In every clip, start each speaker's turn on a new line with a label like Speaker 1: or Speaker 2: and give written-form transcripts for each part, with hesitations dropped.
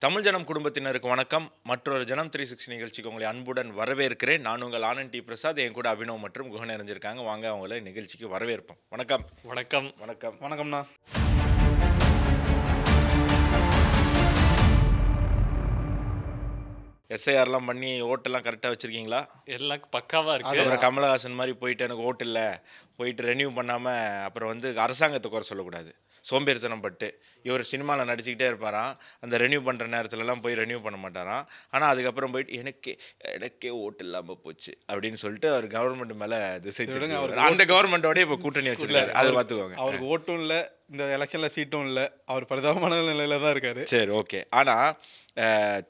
Speaker 1: தமிழ் ஜனம் குடும்பத்தினருக்கு வணக்கம். மற்றொரு ஜனம் 360 நிகழ்ச்சிக்கு உங்களை அன்புடன் வரவேற்கிறேன். நான் உங்கள் ஆனந்த் டி பிரசாத். என் கூட அபினவ் மற்றும் குஹன் இணைஞ்சிருக்காங்க. வாங்க அவங்கள நிகழ்ச்சிக்கு வரவேற்போம். வணக்கம்.
Speaker 2: வணக்கம்.
Speaker 1: வணக்கம்.
Speaker 3: வணக்கம்ண்ணா.
Speaker 1: எஸ்ஐஆர்லாம் பண்ணி ஓட்டெல்லாம் கரெக்டாக வச்சுருக்கீங்களா?
Speaker 2: எல்லாம் பக்காவா இருக்கு.
Speaker 1: அப்புறம் கமலஹாசன் மாதிரி போயிட்டு எனக்கு ஓட்டு இல்லை, போயிட்டு ரெனியூ பண்ணாமல் அப்புறம் வந்து அரசாங்கத்தை குறை சொல்லக்கூடாது. சோம்பேறித்தனம் பட்டு இவர் சினிமாவில் நடிச்சுக்கிட்டே இருப்பாராம். அந்த ரெனியூ பண்ணுற நேரத்துலலாம் போய் ரெனியூ பண்ண மாட்டாராம். ஆனால் அதுக்கப்புறம் போயிட்டு எனக்கே ஓட்டு இல்லாமல் போச்சு அப்படின்னு சொல்லிட்டு அவர் கவர்மெண்ட் மேலே திசை திருப்புவாரு. அந்த கவர்மெண்ட்டோடய இப்போ கூட்டணி வச்சுருக்காரு. அதை பார்த்துக்கோங்க.
Speaker 3: அவருக்கு ஓட்டும் இல்லை, இந்த எலெக்ஷனில் சீட்டும் இல்லை. அவர் பரிதாபமான நிலையில தான் இருக்காரு.
Speaker 1: சரி, ஓகே. ஆனால்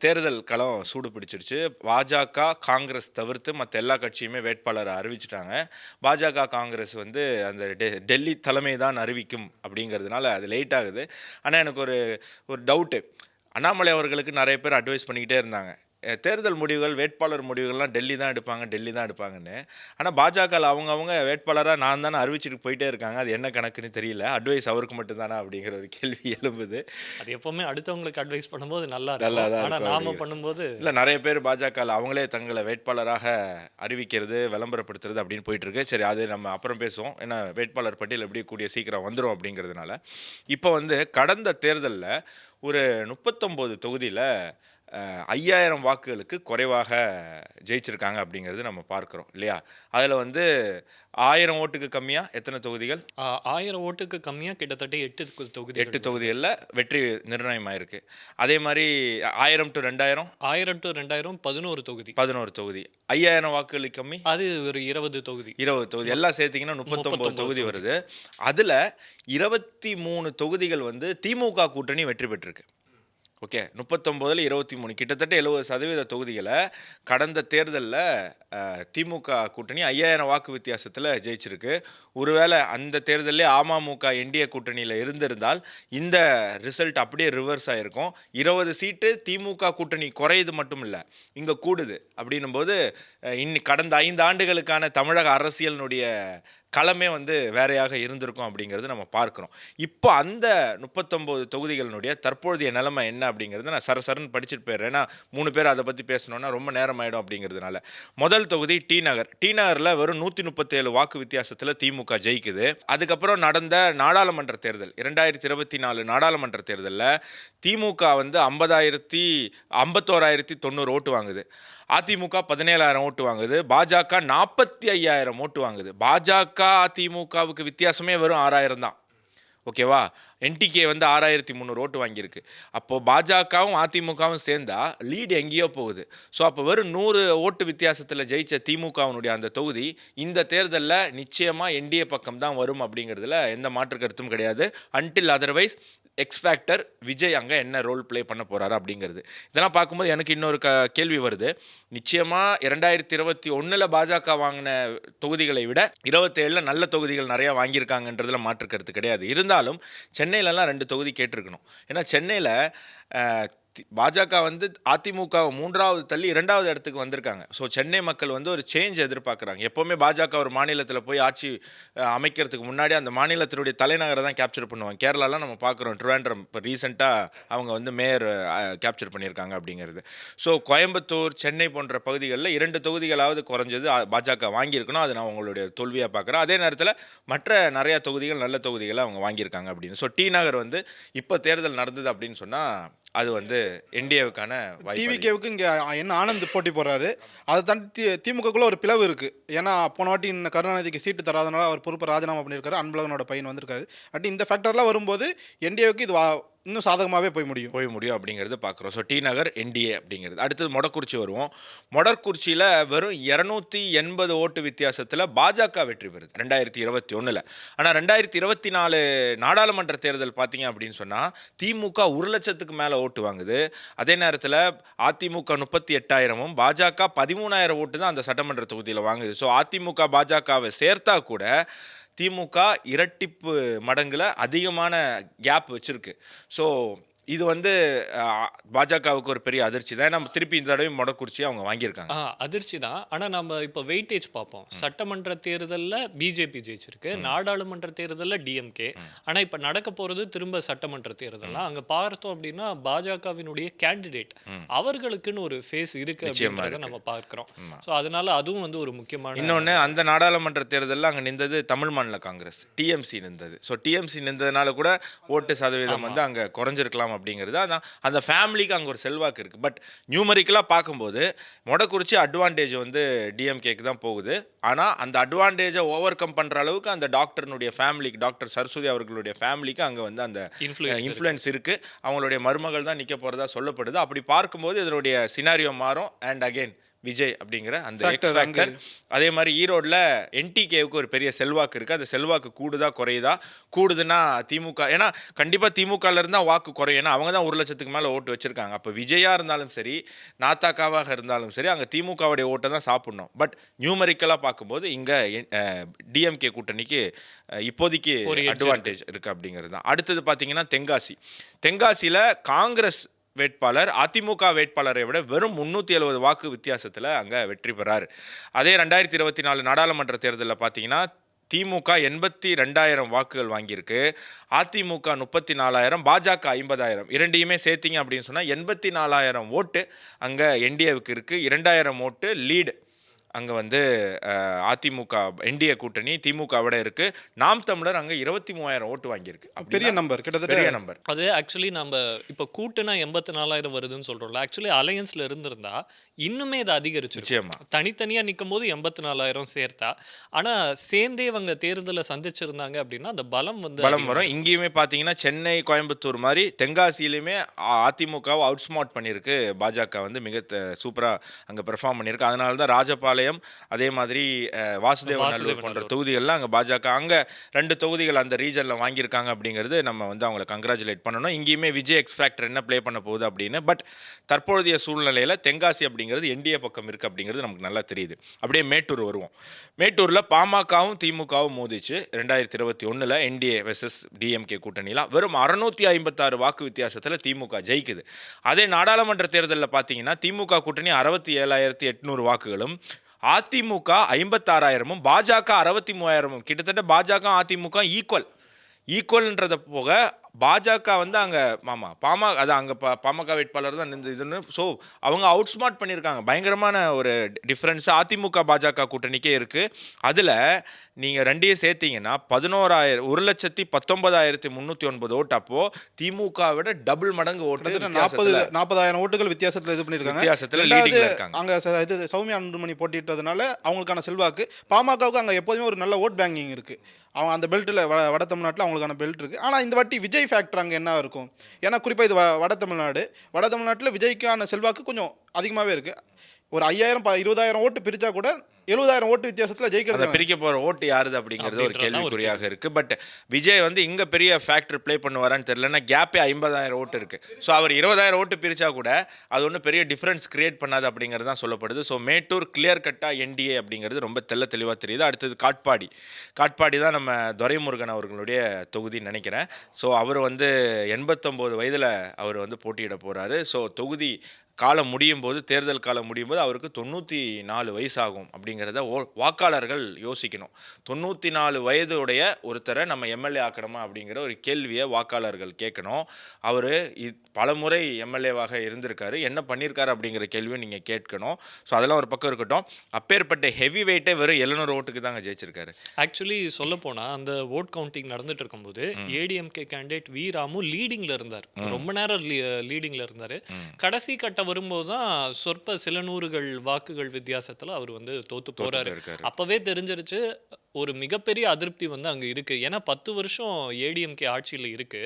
Speaker 1: தேர்தல் களம் சூடு பிடிச்சிருச்சு. பாஜக, காங்கிரஸ் தவிர்த்து மற்ற எல்லா கட்சியுமே வேட்பாளரை அறிவிச்சிட்டாங்க. பாஜக, காங்கிரஸ் வந்து அந்த டெல்லி தலைமை தான் அறிவிக்கும் அப்படிங்கிறதுனால அது லேட் ஆகுது. ஆனால் எனக்கு ஒரு டவுட்டு. அண்ணாமலை அவர்களுக்கு நிறைய பேர் அட்வைஸ் பண்ணிக்கிட்டே இருந்தாங்க, தேர்தல் முடிவுகள், வேட்பாளர் முடிவுகள்லாம் டெல்லி தான் எடுப்பாங்கன்னு. ஆனால் பாஜக அவங்க வேட்பாளராக நான் தானே அறிவிச்சுட்டு போயிட்டே இருக்காங்க. அது என்ன கணக்குன்னு தெரியல. அட்வைஸ் அவருக்கு மட்டும்தானா அப்படிங்கிற ஒரு கேள்வி எழும்புது.
Speaker 2: அது எப்பவுமே அடுத்தவங்களுக்கு அட்வைஸ் பண்ணும்போது நல்லா
Speaker 1: தான்
Speaker 2: ஆனால் நாம பண்ணும்போது
Speaker 1: இல்லை, நிறைய பேர் பாஜக அவங்களே தங்களை வேட்பாளராக அறிவிக்கிறது, விளம்பரப்படுத்துறது அப்படின்னு போயிட்டு இருக்கு. சரி, அது நம்ம அப்புறம் பேசுவோம். ஏன்னா வேட்பாளர் பட்டியல் எப்படி கூடிய சீக்கிரம் வந்துடும் அப்படிங்கிறதுனால. இப்போ வந்து கடந்த தேர்தலில் ஒரு 39 தொகுதியில் 5000 வாக்குகளுக்கு குறைவாக ஜெயிச்சிருக்காங்க அப்படிங்கிறது நம்ம பார்க்குறோம் இல்லையா? அதில் வந்து 1000 ஓட்டுக்கு கம்மியாக எத்தனை தொகுதிகள்?
Speaker 2: 1000 ஓட்டுக்கு கம்மியாக கிட்டத்தட்ட 8
Speaker 1: தொகுதிகளில் வெற்றி நிர்ணயமாயிருக்கு. அதே மாதிரி 1000 to 2000
Speaker 2: 11 தொகுதி.
Speaker 1: 11 தொகுதி. 5000 வாக்குகளுக்கு கம்மி
Speaker 2: அது ஒரு 20 தொகுதி.
Speaker 1: எல்லாம் சேர்த்திங்கன்னா 39 தொகுதி வருது. அதில் 23 தொகுதிகள் வந்து திமுக கூட்டணி வெற்றி பெற்றிருக்கு. ஓகே, 39ல் 23, கிட்டத்தட்ட 70% தொகுதிகளை கடந்த தேர்தலில் திமுக கூட்டணி 5000 வாக்கு வித்தியாசத்தில் ஜெயிச்சிருக்கு. ஒருவேளை அந்த தேர்தலே அமமுக என்டிஏ கூட்டணியில் இருந்திருந்தால் இந்த ரிசல்ட் அப்படியே ரிவர்ஸ் ஆகிருக்கும். 20 சீட்டு திமுக கூட்டணி குறையுது மட்டும் இல்லை, இங்கே கூடுது. அப்படின்னும் போது கடந்த 5 ஆண்டுகளுக்கான தமிழக அரசியலினுடைய களமே வந்து வேறையாக இருந்திருக்கும் அப்படிங்கிறது நம்ம பார்க்குறோம். இப்போ அந்த 39 தொகுதிகளினுடைய தற்போதைய நிலைமை என்ன அப்படிங்கிறது நான் சரசரன்னு படிச்சுட்டு போயிடுறேன். ஏன்னா 3 பேர் அதை பற்றி பேசணுன்னா ரொம்ப நேரம் ஆகிடும் அப்படிங்கிறதுனால. முதல் தொகுதி டி நகரில் வெறும் 137 வாக்கு வித்தியாசத்தில் திமுக ஜெயிக்குது. அதுக்கப்புறம் நடந்த நாடாளுமன்ற தேர்தல் 2024 நாடாளுமன்ற தேர்தலில் திமுக வந்து 51,090 ஓட்டு வாங்குது. அதிமுக 17,000 ஓட்டு வாங்குது. பாஜக 45,000 ஓட்டு வாங்குது. பாஜக அதிமுகவுக்கு வித்தியாசமே வெறும் 6,000 தான். ஓகேவா? என்டிகே வந்து 6,300 ஓட்டு வாங்கியிருக்கு. அப்போது பாஜகவும் அதிமுகவும் சேர்ந்தா லீடு எங்கேயோ போகுது. ஸோ அப்போ வெறும் 100 ஓட்டு வித்தியாசத்தில் ஜெயித்த திமுகவினுடைய அந்த தொகுதி இந்த தேர்தலில் நிச்சயமாக என்டிஏ பக்கம் தான் வரும் அப்படிங்கிறதுல எந்த மாற்று கருத்தும் கிடையாது. அன்டில் அதர்வைஸ் எக்ஸ்ஃபேக்டர் விஜய் அங்கே என்ன ரோல் ப்ளே பண்ண போகிறாரு அப்படிங்கிறது. இதெல்லாம் பார்க்கும்போது எனக்கு இன்னொரு கேள்வி வருது. நிச்சயமாக 2021 பாஜக வாங்கின தொகுதிகளை விட 27 நல்ல தொகுதிகள் நிறையா வாங்கியிருக்காங்கன்றதுல மாற்று கருத்து கிடையாது. இருந்தாலும் சென்னையிலலாம் 2 தொகுதி கேட்டிருக்கணும். ஏன்னா சென்னையில் பாஜக வந்து அதிமுக 3வது தள்ளி 2வது இடத்துக்கு வந்திருக்காங்க. ஸோ சென்னை மக்கள் வந்து ஒரு சேஞ்ச் எதிர்பார்க்குறாங்க. எப்போவுமே பாஜக ஒரு மாநிலத்தில் போய் ஆட்சி அமைக்கிறதுக்கு முன்னாடி அந்த மாநிலத்தினுடைய தலைநகரை தான் கேப்சர் பண்ணுவாங்க. கேரளாலாம் நம்ம பார்க்குறோம், ட்ரிவாண்ட்ரம் இப்போ ரீசெண்டாக அவங்க வந்து மேயர் கேப்சர் பண்ணியிருக்காங்க அப்படிங்கிறது. ஸோ கோயம்புத்தூர், சென்னை போன்ற பகுதிகளில் 2 தொகுதிகளாவது குறைஞ்சது பாஜக வாங்கியிருக்கணும். அது நான் அவங்களுடைய தோல்வியாக பார்க்குறேன். அதே நேரத்தில் மற்ற நிறையா தொகுதிகள், நல்ல தொகுதிகளை அவங்க வாங்கியிருக்காங்க அப்படின்னு. ஸோ டி நகர் வந்து இப்போ தேர்தல் நடந்தது அப்படின்னு சொன்னால் அது வந்து என்டிஏவுக்கான
Speaker 3: டிவிகேவுக்கு இங்கே என்ன ஆனந்த் போட்டி போடுறாரு. அதை தாண்டி திமுகக்குள்ள ஒரு பிளவு இருக்குது. ஏன்னா போன வாட்டி கருணாநிதிக்கு சீட்டு தராதனால அவர் பொறுப்பை ராஜினாமா பண்ணியிருக்காரு. அன்பழகனோட பையன் வந்திருக்காரு. அப்படி இந்த ஃபேக்டர்லாம் வரும்போது என்டிஏவுக்கு இது இன்னும் சாதகமாகவே போய் முடியும்
Speaker 1: அப்படிங்கிறது பார்க்குறோம். ஸோ டி நகர் என்டிஏ அப்படிங்கிறது. அடுத்தது மொடக்குறிச்சி வருவோம். மொடக்குறிச்சியில் வெறும் 280 ஓட்டு வித்தியாசத்தில் பாஜக வெற்றி பெறுது 2021. ஆனால் 2024 நாடாளுமன்ற தேர்தல் பார்த்தீங்க அப்படின்னு சொன்னால் திமுக 1,00,000க்கு மேலே ஓட்டு வாங்குது. அதே நேரத்தில் அதிமுக 38,000, பாஜக 13,000 ஓட்டு தான் அந்த சட்டமன்ற தொகுதியில் வாங்குது. ஸோ அதிமுக பாஜகவை சேர்த்தா கூட திமுக இரட்டிப்பு மடங்கில் அதிகமான கேப் வச்சுருக்கு. ஸோ இது வந்து பாஜகவுக்கு ஒரு பெரிய அதிர்ச்சி தான். நம்ம திருப்பி இந்த தடவை மொடக்குறிச்சி அவங்க வாங்கியிருக்காங்க.
Speaker 2: அதிர்ச்சி தான். ஆனா நம்ம இப்போ வெயிட்டேஜ் பார்ப்போம். சட்டமன்ற தேர்தல்ல பிஜேபி ஜெயிச்சிருக்கு. நாடாளுமன்ற தேர்தல்ல டிஎம்கே. ஆனா இப்ப நடக்க போறது திரும்ப சட்டமன்ற தேர்தல். அங்க பார்த்தோம் அப்படின்னா பாஜகவினுடைய கேண்டிடேட் அவர்களுக்குன்னு ஒரு ஃபேஸ் இருக்கு அப்படின்றத நம்ம பார்க்கிறோம். ஸோ அதனால அதுவும் வந்து ஒரு முக்கியமான.
Speaker 1: இன்னொன்று, அந்த நாடாளுமன்ற தேர்தலில் அங்கே நின்றது தமிழ் மாநில காங்கிரஸ், டிஎம்சி நின்றது. ஸோ டிஎம்சி நின்றதுனால கூட ஓட்டு சதவீதம் வந்து அங்கே குறைஞ்சிருக்கலாம் அப்படிங்கிறது. அதான் அந்த ஃபேமிலிக்கு அங்கே ஒரு செல்வாக்கு இருக்குது. பட் நியூமரிக்கலாக பார்க்கும்போது மொடக்குறிச்சி அட்வான்டேஜ் வந்து டிஎம்கேக்கு தான் போகுது. ஆனால் அந்த அட்வான்டேஜை ஓவர் கம் பண்ணுற அளவுக்கு அந்த டாக்டர்னுடைய ஃபேமிலிக்கு, டாக்டர் சரஸ்வதி அவர்களுடைய ஃபேமிலிக்கு அங்கே வந்து அந்த இன்ஃப்ளூயன்ஸ் இருக்குது. அவங்களுடைய மருமகள் தான் நிற்க போகிறதா சொல்லப்படுது. அப்படி பார்க்கும்போது இதனுடைய சினாரியோ மாறும். அண்ட் அகெயின் விஜய் அப்படிங்கிற அந்த எக்ஸ் ஃபேக்டர். அதே மாதிரி ஈரோடில் என்டிகேவுக்கு ஒரு பெரிய செல்வாக்கு இருக்குது. அந்த செல்வாக்கு கூடுதா குறையுதா? கூடுதுன்னா திமுக, ஏன்னா கண்டிப்பாக திமுகவில் இருந்தால் வாக்கு குறையும். ஏன்னா அவங்க தான் 1 லட்சத்துக்கு மேலே ஓட்டு வச்சுருக்காங்க. அப்போ விஜயாக இருந்தாலும் சரி, நாத்தாக்காவாக இருந்தாலும் சரி, அங்கே திமுகவுடைய ஓட்டை தான் சாப்பிட்ணும். பட் நியூமரிக்கலாக பார்க்கும்போது இங்கே டிஎம்கே கூட்டணிக்கு இப்போதைக்கு அட்வான்டேஜ் இருக்குது அப்படிங்கிறது தான். அடுத்தது பார்த்தீங்கன்னா தென்காசியில் காங்கிரஸ் வேட்பாளர் அதிமுக வேட்பாளரை விட வெறும் 370 வாக்கு வித்தியாசத்தில் அங்கே வெற்றி பெறார். அதே 2024 நாடாளுமன்ற தேர்தலில் பார்த்தீங்கன்னா திமுக 82,000 வாக்குகள் வாங்கியிருக்கு, அதிமுக 34,000, பாஜக 50,000. இரண்டையுமே சேர்த்திங்க அப்படின்னு சொன்னால் 84,000 ஓட்டு அங்கே என்டிஏவுக்கு இருக்குது. 2,000 ஓட்டு லீடு அங்கே வந்து அதிமுக என்டிஏ கூட்டணி திமுக விட இருக்கு. நாம் தமிழர் அங்கே 23,000 ஓட்டு வாங்கியிருக்கு.
Speaker 3: பெரிய நம்பர், கிட்டத்தட்ட
Speaker 1: பெரிய நம்பர்.
Speaker 2: அது ஆக்சுவலி நம்ம இப்போ கூட்டுனா 84,000 வருதுன்னு சொல்றோம்ல. ஆக்சுவலி அலையன்ஸ்ல இருந்திருந்தா இன்னுமே இது அதிகரிச்சு.
Speaker 1: நிச்சயமா
Speaker 2: தனித்தனியா நிற்கும் போது 84,000 சேர்த்தா. ஆனா சேர்ந்தே இவங்க தேர்தலை சந்திச்சிருந்தாங்க அப்படின்னா அந்த பலம்
Speaker 1: வரும். இங்கேயுமே பார்த்தீங்கன்னா சென்னை, கோயம்புத்தூர் மாதிரி தென்காசியிலுமே அதிமுகவை அவுட் ஸ்மார்ட் பண்ணியிருக்கு பாஜக. வந்து மிக சூப்பராக அங்கே பெர்ஃபார்ம் பண்ணியிருக்கு. அதனால தான் ராஜபாளையம், அதே மாதிரி வாசுதேவநல்லூர் போன்ற தொகுதிகள்லாம் அங்கே பாஜக அங்கே 2 தொகுதிகள் அந்த ரீஜனில் வாங்கியிருக்காங்க அப்படிங்கிறது நம்ம வந்து அவங்களை கங்க்ராச்சுலேட் பண்ணணும். இங்கேயுமே விஜய் எக்ஸ் ஃபேக்டர் என்ன ப்ளே பண்ண போகுது அப்படின்னு. பட் தற்போதைய சூழ்நிலையில் தென்காசி அப்படிங்கிறது என்டிஏ பக்கம் இருக்குது அப்படிங்கிறது நமக்கு நல்லா தெரியுது. அப்படியே மேட்டூர் வருவோம். மேட்டூரில் பாமகவும் திமுகவும் மோதிச்சு 2021 என்டிஏ வெர்சஸ் டிஎம்கே கூட்டணியில் வெறும் 656 வாக்கு வித்தியாசத்தில் திமுக ஜெயிக்குது. அதே நாடாளுமன்ற தேர்தலில் பார்த்தீங்கன்னா திமுக கூட்டணி 67,800 வாக்குகளும், அதிமுக 56,000, பாஜக 63,000. கிட்டத்தட்ட பாஜக அதிமுக ஈக்குவல்ன்றத போக பாஜக வந்து அங்கே அங்கே பாமக வேட்பாளர் தான் இந்த இதுன்னு. ஸோ அவங்க அவுட் ஸ்மார்ட் பண்ணியிருக்காங்க. பயங்கரமான ஒரு டிஃப்ரென்ஸ் அதிமுக பாஜக கூட்டணிக்கே இருக்குது. அதில் நீங்கள் ரெண்டையும் சேர்த்தீங்கன்னா 1,19,309 ஓட்டு. அப்போது திமுக விட டபுள் மடங்கு ஓட்டு,
Speaker 3: 40,000 ஓட்டுகள் வித்தியாசத்தில் இது பண்ணியிருக்காங்க.
Speaker 1: வித்தியாசத்தில் லீடிங்ல இருக்காங்க.
Speaker 3: அங்கே இது சௌமியா அன்புமணி போட்டிட்டதுனால அவங்களுக்கான செல்வாக்கு. பாமகவுக்கு அங்கே எப்போதுமே ஒரு நல்ல ஓட் பேங்கிங் இருக்குது. அவங்க அந்த பெல்ட்டில் வட தமிழ்நாட்டில் அவங்களுக்கான பெல்ட் இருக்குது. ஆனால் இந்த வாட்டி விஜய் ஃபேக்டர் அங்கே என்ன இருக்கும்? ஏன்னா குறிப்பாக இது வட தமிழ்நாட்டில் விஜய்க்கான செல்வாக்கு கொஞ்சம் அதிகமாகவே இருக்குது. ஒரு 5,000 20,000 ஓட்டு பிரித்தா கூட 70,000 ஓட்டு வித்தியாசத்தில் ஜெயிக்கிறது.
Speaker 1: பிரிக்க போகிற ஓட்டு யாருது அப்படிங்கிறது ஒரு கேள்விக்குறியாக இருக்குது. பட் விஜய் வந்து இங்கே பெரிய ஃபேக்டர் ப்ளே பண்ணுவாரான்னு தெரியலன்னா கேப்பே 50,000 ஓட்டு இருக்குது. ஸோ அவர் 20,000 ஓட்டு பிரித்தா கூட அது ஒன்றும் பெரிய டிஃப்ரென்ஸ் கிரியேட் பண்ணாது அப்படிங்கிறது தான் சொல்லப்படுது. ஸோ மேட்டூர் கிளியர் கட்டாக என்டிஏ அப்படிங்கிறது ரொம்ப தெளிவாக தெரியுது. அடுத்தது காட்பாடி தான் நம்ம துரைமுருகன் அவர்களுடைய தொகுதின்னு நினைக்கிறேன். ஸோ அவர் வந்து 89 வயதில் அவர் வந்து போட்டியிட போகிறாரு. ஸோ தொகுதி தேர்தல் காலம் முடியும் போது அவருக்கு 94 வயசாகும் அப்படிங்கிறத வாக்காளர்கள் யோசிக்கணும். 94 வயதுடைய ஒருத்தரை நம்ம எம்எல்ஏ ஆக்கணுமா அப்படிங்கிற ஒரு கேள்வியை வாக்காளர்கள் கேட்கணும். அவர் பல முறை எம்எல்ஏவாக இருந்திருக்காரு, என்ன பண்ணியிருக்காரு அப்படிங்கிற கேள்வியை நீங்கள் கேட்கணும். ஸோ அதெல்லாம் ஒரு பக்கம் இருக்கட்டும். அப்பேற்பட்ட ஹெவி வெயிட்டே வெறும் 700 ஓட்டுக்கு தாங்க ஜெயிச்சிருக்காரு.
Speaker 2: ஆக்சுவலி சொல்ல போனால் அந்த ஓட் கவுண்டிங் நடந்துட்டு இருக்கும்போது ஏடிஎம்கே கேண்டிடேட் வி ராமு லீடிங்கில் இருந்தார். ரொம்ப நேரம் லீடிங்கில் இருந்தார். கடைசி கட்ட வரும்போது தான் சொற்ப சில நூறுகள் வாக்குகள் வித்தியாசத்தில் அவர் வந்து தோத்து போறாரு. அப்பவே தெரிஞ்சிருச்சு ஒரு மிகப்பெரிய அதிருப்தி வந்து அங்கே இருக்கு. ஏன்னா 10 வருஷம் ஏடிஎம்கே ஆட்சியில் இருக்கு.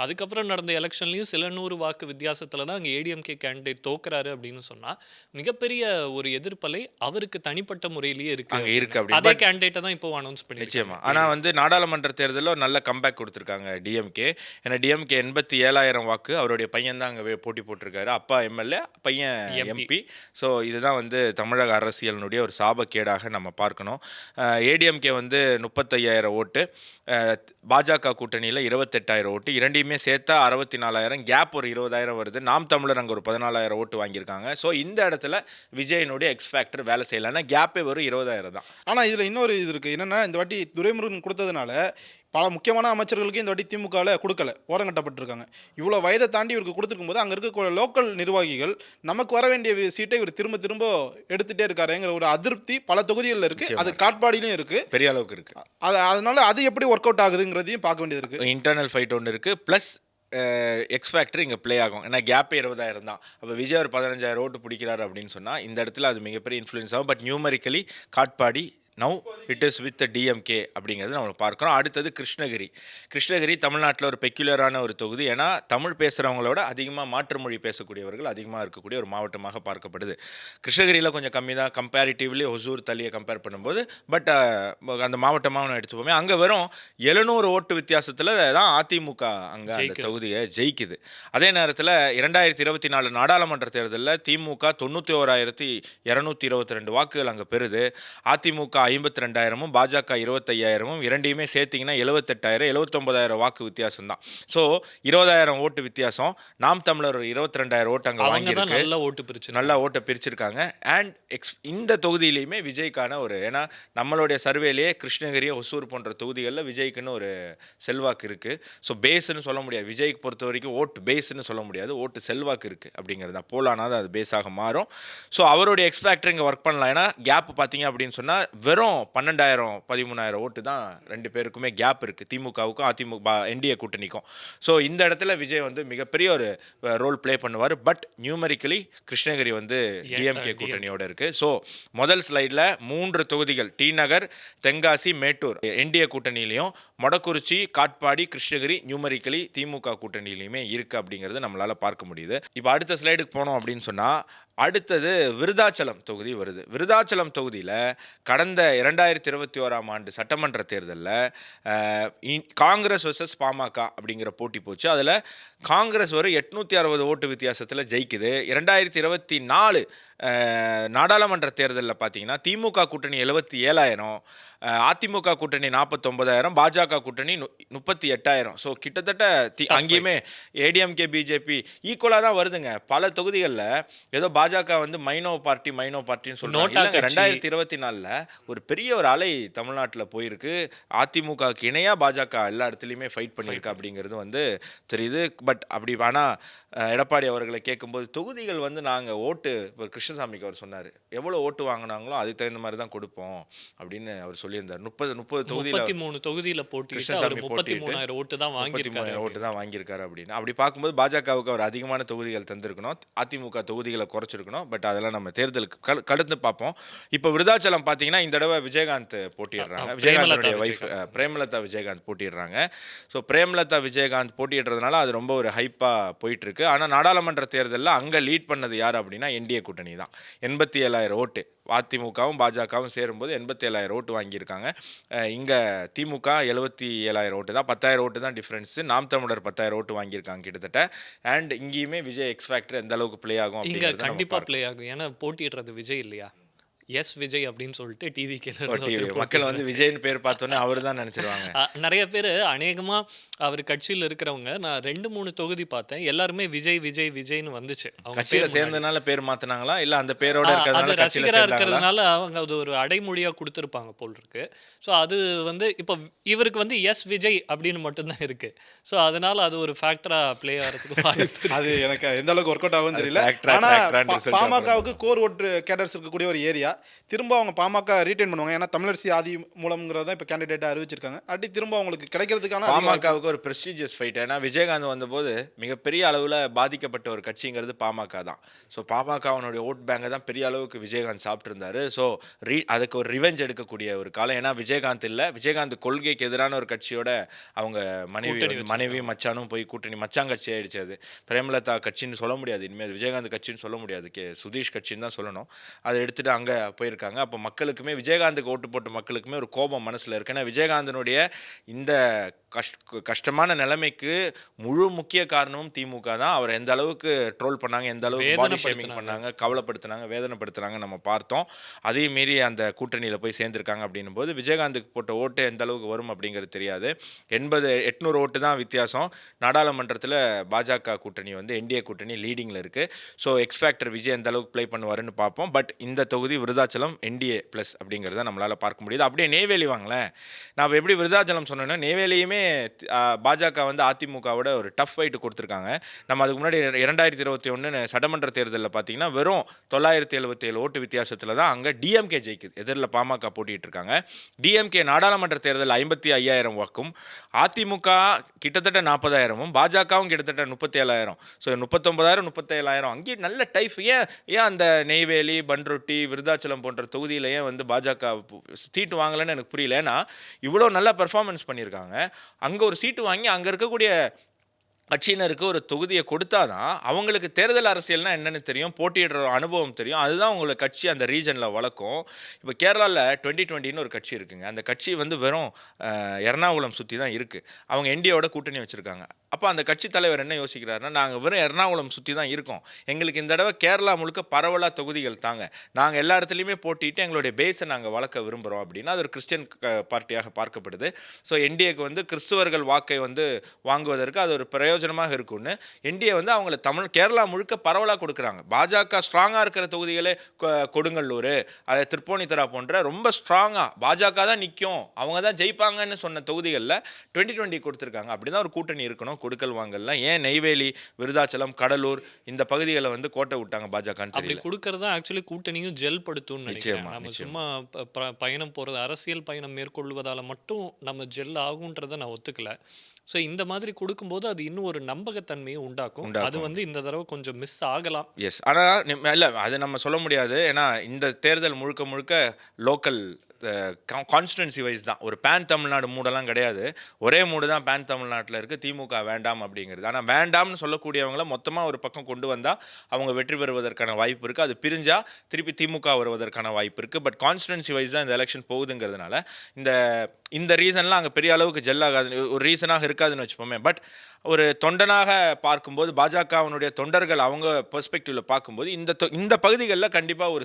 Speaker 2: அதுக்கப்புறம் நடந்த எலெக்ஷன்லையும் சில நூறு வாக்கு வித்தியாசத்தில் தான் அங்கே ஏடிஎம்கே கேண்டிடேட் தோக்குறாரு அப்படின்னு சொன்னா மிகப்பெரிய ஒரு எதிர்ப்பலை அவருக்கு தனிப்பட்ட முறையிலேயே இருக்கு. அதே கேண்டிடேட்டை தான் இப்போ அனௌன்ஸ் பண்ணி.
Speaker 1: நிச்சயமா. ஆனால் வந்து நாடாளுமன்ற தேர்தலில் ஒரு நல்ல கம்பேக் கொடுத்துருக்காங்க டிஎம்கே. ஏன்னா டிஎம்கே 87,000 வாக்கு, அவருடைய பையன் தான் அங்கே போட்டி போட்டிருக்காரு. அப்பா எம்எல்ஏ, பையன் எம்பி. ஸோ இதுதான் வந்து தமிழக அரசியலினுடைய ஒரு சாபக்கேடாக நம்ம பார்க்கணும். ஏடிஎம் டிஎம்கே வந்து 35,000 ஓட்டு, பாஜக கூட்டணியில் 28,000 ஓட்டு, இரண்டையுமே சேர்த்தா 64,000, கேப் ஒரு 20,000 வருது. நாம் தமிழர் அங்கே ஒரு 14,000 ஓட்டு வாங்கியிருக்காங்க. ஸோ இந்த இடத்துல விஜயனுடைய எக்ஸ் ஃபேக்டர் வேலை செய்யலைன்னா கேப்பே வெறும் 20,000 தான்.
Speaker 3: ஆனால் இதில் இன்னொரு இது இருக்குது. என்னென்னா, இந்த வாட்டி துரைமுருகன் கொடுத்ததுனால பல முக்கியமான அமைச்சர்களுக்கு இந்த வாட்டி திமுகவில் கொடுக்கல, ஓரங்கட்டப்பட்டிருக்காங்க. இவ்வளோ வயதை தாண்டி இவருக்கு கொடுத்துருக்கும் போது அங்கே இருக்க லோக்கல் நிர்வாகிகள் நமக்கு வர வேண்டிய சீட்டை இவர் திரும்ப திரும்ப எடுத்துகிட்டே இருக்காருங்கிற ஒரு அதிருப்தி பல தொகுதிகளில் இருக்குது. அது காட்பாடியிலும் இருக்குது,
Speaker 1: பெரிய அளவுக்கு இருக்குது.
Speaker 3: அதனால அது எப்படி ஒர்க் அவுட் ஆகுதுங்கிறதையும் பார்க்க வேண்டியது இருக்குது.
Speaker 1: இன்டர்னல் ஃபைட் ஒன்று இருக்குது, ப்ளஸ் எக்ஸ் ஃபேக்டர் இங்கே ப்ளே ஆகும். ஏன்னா கேப்பே 20,000 தான். அப்போ விஜய் ஒரு 15,000 ஓட்டு பிடிக்கிறாரு அப்படின்னு சொன்னால் இந்த இடத்துல அது மிகப்பெரிய இன்ஃப்ளூயன்ஸ் ஆகும். But numerically Katpadi now it is with DMK அப்படிங்கிறது நம்ம பார்க்குறோம். அடுத்தது கிருஷ்ணகிரி தமிழ்நாட்டில் ஒரு பெக்யூலரான ஒரு தொகுதி. ஏன்னா தமிழ் பேசுகிறவங்களோட அதிகமாக மாற்று மொழி பேசக்கூடியவர்கள் அதிகமாக இருக்கக்கூடிய ஒரு மாவட்டமாக பார்க்கப்படுது. கிருஷ்ணகிரியில் கொஞ்சம் கம்மி தான் கம்பேரிட்டிவ்லி ஒசூர் தலியை கம்பேர் பண்ணும்போது. பட் அந்த மாவட்டமாக எடுத்துப்போமே, அங்கே வெறும் 700 ஓட்டு வித்தியாசத்தில் தான் அதிமுக அங்கே அந்த தொகுதியை ஜெயிக்குது. அதே நேரத்தில் 2024 நாடாளுமன்ற தேர்தலில் திமுக 91,222 வாக்குகள் அங்கே பெறுது. அதிமுக 52,000, பாஜக 25,000, இரண்டையுமே சேர்த்திங்கன்னா 78,000, 79,000 வாக்கு வித்தியாசம் தான். ஸோ 20,000 ஓட்டு வித்தியாசம். நாம் தமிழர் 22,000 ஓட்டு அங்கே வாங்கியிருக்கு, நல்லா ஓட்டை பிரிச்சிருக்காங்க. அண்ட் இந்த தொகுதியிலையுமே விஜய்க்கான ஒரு, ஏன்னா நம்மளுடைய சர்வேலேயே கிருஷ்ணகிரி, ஒசூர் போன்ற தொகுதிகளில் விஜய்க்குன்னு ஒரு செல்வாக்கு இருக்குது. ஸோ பேஸ்ன்னு சொல்ல முடியாது, விஜய்க்கு பொறுத்த வரைக்கும் ஓட்டு பேஸ்ன்னு சொல்ல முடியாது, ஓட்டு செல்வாக்கு இருக்குது அப்படிங்கிறது தான். போலானா தான் அது பேஸாக மாறும். ஸோ அவருடைய எக்ஸ் ஃபேக்டர் இங்கே ஒர்க் பண்ணலாம். ஏன்னா கேப் பார்த்தீங்க அப்படின்னு சொன்னால் வெறும் 12,000 13,000 ஓட்டு தான் ரெண்டு பேருக்குமே கேப் இருக்குது, திமுகவுக்கும் அதிமுக என்டிஏ கூட்டணிக்கும். ஸோ இந்த இடத்துல விஜய் வந்து மிகப்பெரிய ஒரு ரோல் ப்ளே பண்ணுவார். பட் நியூமரிக்கலி கிருஷ்ணகிரி வந்து டிஎம்கே கூட்டணியோட இருக்குது. ஸோ முதல் ஸ்லைடில் 3 தொகுதிகள், டி நகர், தென்காசி, மேட்டூர் என்டிஏ கூட்டணியிலையும், மொடக்குறிச்சி, காட்பாடி, கிருஷ்ணகிரி நியூமரிக்கலி திமுக கூட்டணியிலையுமே இருக்குது அப்படிங்கிறது நம்மளால் பார்க்க முடியுது. இப்போ அடுத்த ஸ்லைடுக்கு போனோம் அப்படின்னு சொன்னால் அடுத்தது விருதாச்சலம் தொகுதி வருது. விருதாச்சலம் தொகுதியில் கடந்த 2021ஆம் ஆண்டு சட்டமன்ற தேர்தலில் காங்கிரஸ் வர்சஸ் பாமக அப்படிங்கிற போட்டி போச்சு. அதில் காங்கிரஸ் ஒரு 860 ஓட்டு வித்தியாசத்தில் ஜெயிக்குது. 2024 நாடாளுமன்ற தேர்தலில் பார்த்தீங்கன்னா திமுக கூட்டணி 77,000, அதிமுக கூட்டணி 49,000, பாஜக கூட்டணி 38,000. ஸோ கிட்டத்தட்ட அங்கேயுமே ஏடிஎம்கே பிஜேபி ஈக்குவலாக தான் வருதுங்க. பல தொகுதிகளில் ஏதோ பாஜக வந்து மைனோ பார்ட்டின்னு சொல்றாங்க. 2024 ஒரு பெரிய ஒரு அலை தமிழ்நாட்டில் போயிருக்கு. அதிமுகவுக்கு இணையாக பாஜக எல்லா இடத்துலையுமே ஃபைட் பண்ணியிருக்கு அப்படிங்கிறது வந்து தெரியுது. பட் அப்படி ஆனால் எடப்பாடி அவர்களை கேட்கும்போது தொகுதிகள் வந்து நாங்கள் ஓட்டு, இப்போ கிருஷ்ணசாமிக்கு அவர் சொன்னார், எவ்வளோ ஓட்டு வாங்கினாங்களோ அதுக்கு தகுந்த மாதிரி தான் கொடுப்போம் அப்படின்னு அவர் சொல்லியிருந்தார். 30
Speaker 2: தொகுதியில் போட்டிட்டு 33,000 ஓட்டு தான்
Speaker 1: வாங்கியிருக்காரு அப்படின்னு. அப்படி பார்க்கும்போது பாஜகவுக்கு அவர் அதிகமான தொகுதிகள் தந்திருக்கணும், அதிமுக தொகுதிகளை குறைச்சிருக்கணும். பட் அதெல்லாம் நம்ம தேர்தலுக்கு கடுத்து பார்ப்போம். இப்போ விருதாச்சலம் பார்த்தீங்கன்னா இந்த தடவை விஜயகாந்த் போட்டியிடுறாங்க, விஜயகாந்தோடைய ஒய்ஃப் பிரேமலதா விஜயகாந்த் போட்டியிடுறாங்க. ஸோ பிரேமலதா விஜயகாந்த் போட்டியிடுறதுனால அது ரொம்ப ஒரு ஹைப்பாக போயிட்டு இருக்கு. ஆனால் நாடாளுமன்ற தேர்தலில் அங்கே லீட் பண்ணது யார் அப்படின்னா என்டிஏ கூட்டணி தான். 87,000 ஓட்டு, அதிமுகவும் பாஜகவும் சேரும்போது 87,000 ஓட்டு வாங்கியிருக்காங்க. இங்கே திமுக 77,000 ஓட்டு தான், 10,000 ஓட்டு தான் டிஃப்ரென்ஸு. நாம் தமிழர் 10,000 ஓட்டு வாங்கியிருக்காங்க கிட்டத்தட்ட. அண்ட் இங்கேயுமே விஜய் எக்ஸ் ஃபேக்டர் எந்த அளவுக்கு ப்ளே ஆகும்
Speaker 2: இங்கே கண்டிப்பாக ப்ளே ஆகும். ஏன்னா போட்டியிடுறது விஜய் இல்லையா, எஸ் விஜய் அப்படின்னு சொல்லிட்டு டிவி
Speaker 1: மக்கள் வந்து விஜய்னு பேர் பார்த்தோன்னே அவர் தான் நினச்சிருவாங்க.
Speaker 2: நிறைய பேர் அநேகமாக அவர் கட்சியில் இருக்கிறவங்க, நான் 2-3 தொகுதி பார்த்தேன், எல்லாருமே விஜய்னு வந்துச்சு. அவங்க
Speaker 1: கட்சியில் சேர்ந்ததுனால பேர் மாற்றினாங்களா இல்லை அந்த பேரோட
Speaker 2: ரசிகராக இருக்கிறதுனால அவங்க அது ஒரு அடைமொழியாக கொடுத்துருப்பாங்க போல் இருக்கு. ஸோ அது வந்து இப்போ இவருக்கு வந்து எஸ் விஜய் அப்படின்னு மட்டும்தான் இருக்கு. ஸோ அதனால அது ஒரு ஃபேக்டராக ப்ளே ஆகிறதுக்கு வாய்ப்பு.
Speaker 3: அது எனக்கு எந்த அளவுக்கு ஒர்க் அவுட் ஆகும் தெரியல. ஆனால் பாமகவுக்கு கோர் ஓட்டு கேடர்ஸ் இருக்கக்கூடிய ஒரு ஏரியா திரும்ப அவங்க பாமக ரீட்டைன் பண்ணுவாங்க. ஏன்னா தமிழரசி ஆதி மூலம்ங்கிறத இப்போ கேண்டிடேட்டாக அறிவிச்சிருக்காங்க. அப்படி திரும்ப அவங்களுக்கு கிடைக்கிறதுக்கான
Speaker 1: பாமகவுக்கு ஒரு ப்ரெஸ்டீஜியஸ் ஃபைட். ஏன்னா விஜயகாந்த் வந்தபோது மிகப்பெரிய அளவில் பாதிக்கப்பட்ட ஒரு கட்சிங்கிறது பாமக தான். ஸோ பாமகவனுடைய ஓட் பேங்கை தான் பெரிய அளவுக்கு விஜயகாந்த் சாப்பிட்ருந்தாரு. ஸோ அதுக்கு ஒரு ரிவெஞ்ச் எடுக்கக்கூடிய ஒரு காலம். ஏன்னா விஜயகாந்த் இல்லை, விஜயகாந்த் கொள்கைக்கு எதிரான ஒரு கட்சியோட அவங்க மனைவி மச்சானும் போய் கூட்டணி மச்சாங்கட்சி ஆயிடுச்சு. அது பிரேமலதா கட்சின்னு சொல்ல முடியாது, இனிமேல் விஜயகாந்த் கட்சின்னு சொல்ல முடியாது, சுதீஷ் கட்சின்னு தான் சொல்லணும். அதை எடுத்துகிட்டு அங்கே போயிருக்காங்க. அப்போ மக்களுக்குமே விஜயகாந்துக்கு ஓட்டு போட்ட மக்களுக்குமே ஒரு கோபம் மனசில் இருக்கு. ஏன்னா விஜயகாந்தனுடைய இந்த கஷ்டமான நிலைமைக்கு முழு முக்கிய காரணமும் திமுக தான். அவர் எந்த அளவுக்கு ட்ரோல் பண்ணாங்க, எந்த அளவுக்கு பாடி ஷேமிங் பண்ணாங்க, கவலைப்படுத்தினாங்க, வேதனைப்படுத்தினாங்க நம்ம பார்த்தோம். அதையும் மீறி அந்த கூட்டணியில் போய் சேர்ந்துருக்காங்க அப்படின்னும் போது விஜயகாந்துக்கு போட்ட ஓட்டு எந்த அளவுக்கு வரும் அப்படிங்கிறது தெரியாது. 800 ஓட்டு தான் வித்தியாசம். நாடாளுமன்றத்தில் பாஜக கூட்டணி வந்து என்டிஏ கூட்டணி லீடிங்கில் இருக்குது. ஸோ எக்ஸ்பேக்டர் விஜய் எந்த அளவுக்கு ப்ளே பண்ணுவாருன்னு பார்ப்போம். பட் இந்த தொகுதி விருதாச்சலம் என்டிஏ ப்ளஸ் அப்படிங்கிறத நம்மளால் பார்க்க முடியுது. அப்படியே நெய்வேலி வாங்களேன். நான் எப்படி விருதாச்சலம் சொன்னேன்னா நெய்வேலியுமே பாஜக வந்து அதிமுகவோட ஒரு டஃப் ஃபைட்டு கொடுத்துருக்காங்க. நம்ம அதுக்கு முன்னாடி 2021 சட்டமன்ற தேர்தலில் பார்த்தீங்கன்னா வெறும் 977 ஓட்டு வித்தியாசத்தில் தான் அங்கே டிஎம்கே ஜெயிக்குது. எதிரில் பாமக போட்டிட்டு இருக்காங்க. டிஎம்கே நாடாளுமன்ற தேர்தல் 55,000 வாக்கும், அதிமுக கிட்டத்தட்ட 40,000, பாஜகவும் கிட்டத்தட்ட 37,000. ஸோ 39,000 37,000 அங்கேயே நல்ல டைஃப். ஏன் அந்த நெய்வேலி, பன்ருட்டி, விருதாச்சலம் போன்ற தொகுதியில் ஏன் வந்து பாஜக சீட்டு வாங்கலைன்னு எனக்கு புரியல. ஏன்னா இவ்வளோ நல்லா பெர்ஃபார்மன்ஸ் பண்ணியிருக்காங்க. அங்கே ஒரு சீட்டு வாங்கி அங்கே இருக்கக்கூடிய கட்சியினருக்கு ஒரு தொகுதியை கொடுத்தாதான் அவங்களுக்கு தேர்தல் அரசியல்னா என்னென்னு தெரியும், போட்டியிடுற அனுபவம் தெரியும். அதுதான் உங்களுக்கு கட்சி அந்த ரீஜனில் வளர்க்கும். இப்போ கேரளாவில் 2020 ஒரு கட்சி இருக்குங்க. அந்த கட்சி வந்து வெறும் எர்ணாகுளம் சுற்றி தான் இருக்குது. அவங்க என்டிஏவோட கூட்டணி வச்சுருக்காங்க. அப்போ அந்த கட்சி தலைவர் என்ன யோசிக்கிறாருன்னா, நாங்கள் வெறும் எர்ணாகுளம் சுற்றி தான் இருக்கோம், எங்களுக்கு இந்த தடவை கேரளா முழுக்க பரவலாக தொகுதிகள் தாங்க, நாங்கள் எல்லா இடத்துலையுமே போட்டிட்டு எங்களுடைய பேஸை நாங்கள் வளர்க்க விரும்புகிறோம் அப்படின்னா அது ஒரு கிறிஸ்டியன் பார்ட்டியாக பார்க்கப்படுது. ஸோ என்டிஏக்கு வந்து கிறிஸ்துவர்கள் வாக்கை வந்து வாங்குவதற்கு அது ஒரு பிரயோஜனமாக இருக்கும்னு என்டிஏ வந்து அவங்கள கேரளா முழுக்க பரவலாக கொடுக்குறாங்க. பாஜக ஸ்ட்ராங்காக இருக்கிற தொகுதிகளே கொடுங்கல்லூர், அதை திருப்போணித்தரா போன்ற ரொம்ப ஸ்ட்ராங்காக பாஜக தான் நிற்கும், அவங்க தான் ஜெயிப்பாங்கன்னு சொன்ன தொகுதிகளில் 2020 கொடுத்துருக்காங்க. அப்படி தான் ஒரு கூட்டணி இருக்கணும், கொடுக்கல் வாங்கலாம். ஏன் நெய்வேலி, விருதாச்சலம், கடலூர் இந்த பகுதிகளை வந்து கோட்டை விட்டாங்க பாஜகன்னு
Speaker 2: அப்படி
Speaker 1: தெரியல.
Speaker 2: கொடுக்கறது ஆக்சுவலி கூட்டணியும் ஜெல் படுத்தும்னு நினைக்கிறேன்.
Speaker 1: நிச்சயமா,
Speaker 2: நம்ம
Speaker 1: நிச்சயமா.
Speaker 2: சும்மா பயணம் போறது, அரசியல் பயணம் மேற்கொள்வதால மட்டும் நம்ம ஜெல் ஆகுன்றதை நான் ஒத்துக்கல. ஸோ இந்த மாதிரி கொடுக்கும்போது அது இன்னும் ஒரு நம்பகத்தன்மையை உண்டாக்கும். அது வந்து இந்த தடவை கொஞ்சம் மிஸ் ஆகலாம்.
Speaker 1: எஸ், ஆனால் இல்லை, அது நம்ம சொல்ல முடியாது. ஏன்னா இந்த தேர்தல் முழுக்க முழுக்க லோக்கல் கான்ஸ்டிடுவன்சி வைஸ் தான். ஒரு பேன் தமிழ்நாடு மூடெல்லாம் கிடையாது. ஒரே மூடு தான் பேன் தமிழ்நாட்டில் இருக்குது, திமுக வேண்டாம் அப்படிங்கிறது. ஆனால் வேண்டாம்னு சொல்லக்கூடியவங்கள மொத்தமாக ஒரு பக்கம் கொண்டு வந்தால் அவங்க வெற்றி பெறுவதற்கான வாய்ப்பு இருக்குது. அது பிரிஞ்சால் திருப்பி திமுக வருவதற்கான வாய்ப்பு இருக்குது. பட் கான்ஸ்டிடுவன்சி வைஸ் தான் இந்த எலெக்ஷன் போகுதுங்கிறதுனால இந்த ரீசன்லாம் அங்கே பெரிய அளவுக்கு ஜெல்லாகாது, ஒரு ரீசனாக இருக்காதுன்னு வச்சுப்போமே. பட் ஒரு தொண்டனாக பார்க்கும்போது பாஜகவினுடைய தொண்டர்கள் அவங்க பெர்ஸ்பெக்டிவ்ல பார்க்கும்போது இந்த பகுதிகளில் கண்டிப்பாக ஒரு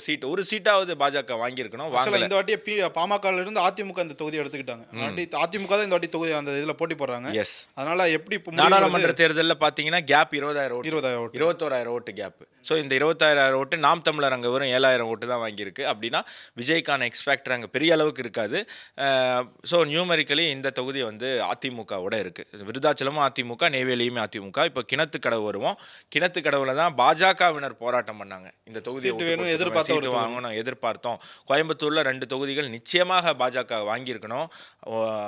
Speaker 1: சீட்டாவது பாஜக வாங்கியிருக்கணும்.
Speaker 3: இந்த வாட்டி பாமகல இருந்து அதிமுக இந்த தொகுதி எடுத்துக்கிட்டாங்க. அதிமுக தான் இந்த வாட்டி தொகுதி அந்த இதில் போட்டி போடுறாங்க.
Speaker 1: எஸ்,
Speaker 3: அதனால எப்படி
Speaker 1: நாடாளுமன்ற தேர்தலில் பார்த்தீங்கன்னா கேப் 21,000 ஓட்டு கேப். ஸோ இந்த 21,000 ஓட்டு நாம் தமிழர் அங்கே வெறும் 7,000 ஓட்டு தான் வாங்கியிருக்கு. அப்படின்னா விஜய்க்கான எக்ஸ்பேக்டர் அங்கே பெரிய அளவுக்கு இருக்காது. ஸோ நியூமெரிக்கலி இந்த தொகுதி வந்து அதிமுகவோட இருக்குது. விருதாச்சலமும் அதிமுக, நெய்வேலியுமே அதிமுக. இப்போ கிணத்துக்கடவு வருவோம். கிணத்துக்கடவுல தான் பாஜகவினர் போராட்டம் பண்ணாங்க. இந்த தொகுதி வாங்கணும் எதிர்பார்த்தோம். கோயம்புத்தூரில் 2 தொகுதிகள் நிச்சயமாக பாஜக வாங்கியிருக்கணும்.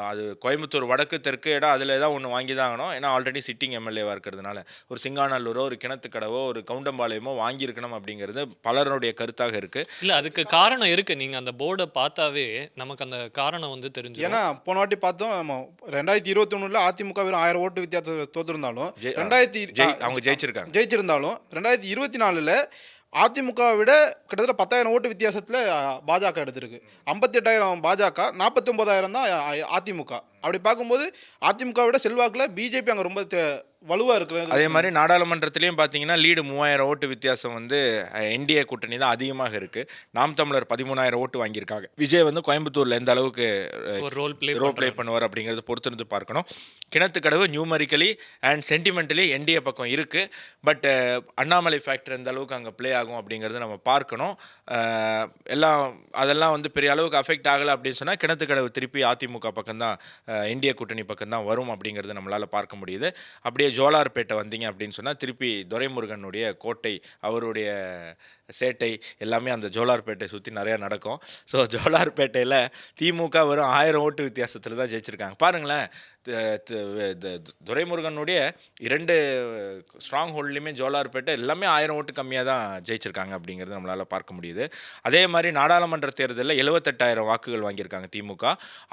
Speaker 1: அது கோயம்புத்தூர் வடக்கு தெற்கு இடம், அதில் தான் ஒன்று வாங்கி தான் ஆகணும். ஏன்னா ஆல்ரெடி சிட்டிங் எம்எல்ஏவாக இருக்கிறதுனால ஒரு சிங்காநல்லூரோ ஒரு கிணத்துக்கடவோ ஒரு கவுண்டம்பாளையமோ வாங்கியிருக்கணும் அப்படிங்கிறது பலருடைய கருத்தாக இருக்குது.
Speaker 2: இல்லை, அதுக்கு காரணம் இருக்குது. நீங்கள் அந்த போர்டை பார்த்தாவே நமக்கு அந்த காரணம் வந்து தெரிஞ்சு.
Speaker 3: ஏன்னா போன வாட்டி பார்த்தோம், நம்ம 2021 அதிமுக வெறும் 1000 ஓட்டு வித்தியாசத்தை தோற்றிருந்தாலும்
Speaker 1: அவங்க
Speaker 3: ஜெயிச்சிருந்தாலும் 2024 அதிமுக விட கிட்டத்தட்ட 10,000 ஓட்டு வித்தியாசத்தில் பாஜக எடுத்திருக்கு. 58,000 பாஜக, 49,000 தான் அதிமுக. அப்படி பார்க்கும்போது அதிமுக விட செல்வாக்கில் பிஜேபி அங்கே ரொம்ப வலுவாக இருக்கிறது.
Speaker 1: அதே மாதிரி நாடாளுமன்றத்திலையும் பார்த்தீங்கன்னா லீடு 3,000 ஓட்டு வித்தியாசம் வந்து என்டிஏ கூட்டணி தான் அதிகமாக இருக்குது. நாம் தமிழர் 13,000 ஓட்டு வாங்கியிருக்காங்க. விஜய் வந்து கோயம்புத்தூரில் எந்த அளவுக்கு ரோல் ப்ளே பண்ணுவார் அப்படிங்கிறது பொறுத்திருந்து பார்க்கணும். Kinathukadavu numerically and sentimentally NDA பக்கம் இருக்குது. பட் அண்ணாமலை ஃபேக்டர் எந்த அளவுக்கு அங்கே ப்ளே ஆகும் அப்படிங்கிறது நம்ம பார்க்கணும். அதெல்லாம் வந்து பெரிய அளவுக்கு அஃபெக்ட் ஆகலை அப்படின்னு சொன்னால் கிணத்துக்கடவு திருப்பி அதிமுக பக்கம்தான், என்டிஏ கூட்டணி பக்கம்தான் வரும் அப்படிங்கிறது நம்மளால் பார்க்க முடியுது. அப்படியே ஜோலார்பேட்டை வந்தீங்க அப்படின்னு சொன்னால் திருப்பி துரைமுருகனுடைய கோட்டை, அவருடைய சேட்டை எல்லாமே அந்த ஜோலார்பேட்டை சுற்றி நிறையா நடக்கும். ஸோ ஜோலார்பேட்டையில் திமுக வெறும் 1000 ஓட்டு வித்தியாசத்தில் தான் ஜெயிச்சிருக்காங்க. பாருங்களேன், துரைமுருகனுடைய 2 ஸ்ட்ராங் ஹோல்ட்லையுமே ஜோலார்பேட்டை எல்லாமே 1000 ஓட்டு கம்மியாக தான் ஜெயிச்சிருக்காங்க அப்படிங்கிறது நம்மளால் பார்க்க முடியுது. அதே மாதிரி நாடாளுமன்ற தேர்தலில் 78,000 வாக்குகள் வாங்கியிருக்காங்க திமுக.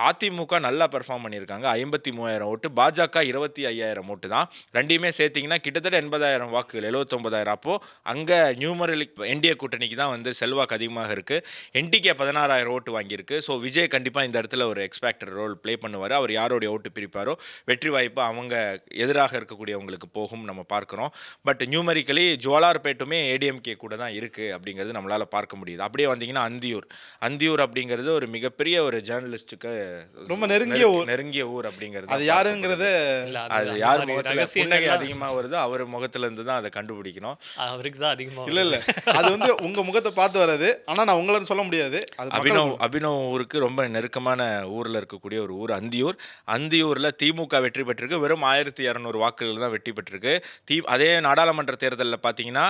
Speaker 1: அதிமுக நல்லா பெர்ஃபார்ம் பண்ணியிருக்காங்க, 53,000 ஓட்டு. பாஜக 25,000 ஓட்டு தான். ரெண்டையுமே சேர்த்திங்கன்னா கிட்டத்தட்ட 80,000 வாக்குகள், 79,000. அப்போது அங்கே நியூமரலிக் என்டிஏ கூட்டணிக்கு தான் வந்து செல்வாக்கு அதிகமாக இருக்குது. என்டிகே 16,000 ஓட்டு வாங்கியிருக்கு. ஸோ விஜய் கண்டிப்பாக இந்த இடத்துல ஒரு எக்ஸ்பேக்டர் ரோல் ப்ளே பண்ணுவார். அவர் யாரோடைய ஓட்டு பிரிப்பாரோ வெற்றி வாய்ப்பு அவங்க எதிராக இருக்கக்கூடியவங்களுக்கு போகும் நம்ம பார்க்குறோம். பட் நியூமரிக்கலி ஜோலார்பேட்டுமே ஏடிஎம்கே கூட தான் இருக்குது அப்படிங்கிறது நம்மளால் பார்க்க முடியுது. அப்படியே வந்தீங்கன்னா அந்தியூர் அப்படிங்கிறது ஒரு மிகப்பெரிய ஒரு ஜேர்னலிஸ்ட்டுக்கு
Speaker 3: ரொம்ப நெருங்கிய ஊர்
Speaker 1: அப்படிங்கிறது.
Speaker 3: அது யாருங்கிறது
Speaker 1: அது யார் முகத்தில் புன்னகை அதிகமாக வருதோ அவர் முகத்துல இருந்து தான் அதை கண்டுபிடிக்கணும்.
Speaker 2: அவருக்கு தான் அதிகமாக
Speaker 3: இல்லை அது வந்து உங்கள் முகத்தை பார்த்து வராது. ஆனால் நான் உங்களன்னு சொல்ல முடியாது. அது
Speaker 1: அபினவ் ஊருக்கு ரொம்ப நெருக்கமான ஊரில் இருக்கக்கூடிய ஒரு ஊர் அந்தியூரில் திமுக வெற்றி பெற்றிருக்கு. வெறும் 1200 வாக்குகள் தான் வெற்றி பெற்றிருக்கு. அதே நாடாளுமன்ற தேர்தலில் பார்த்தீங்கன்னா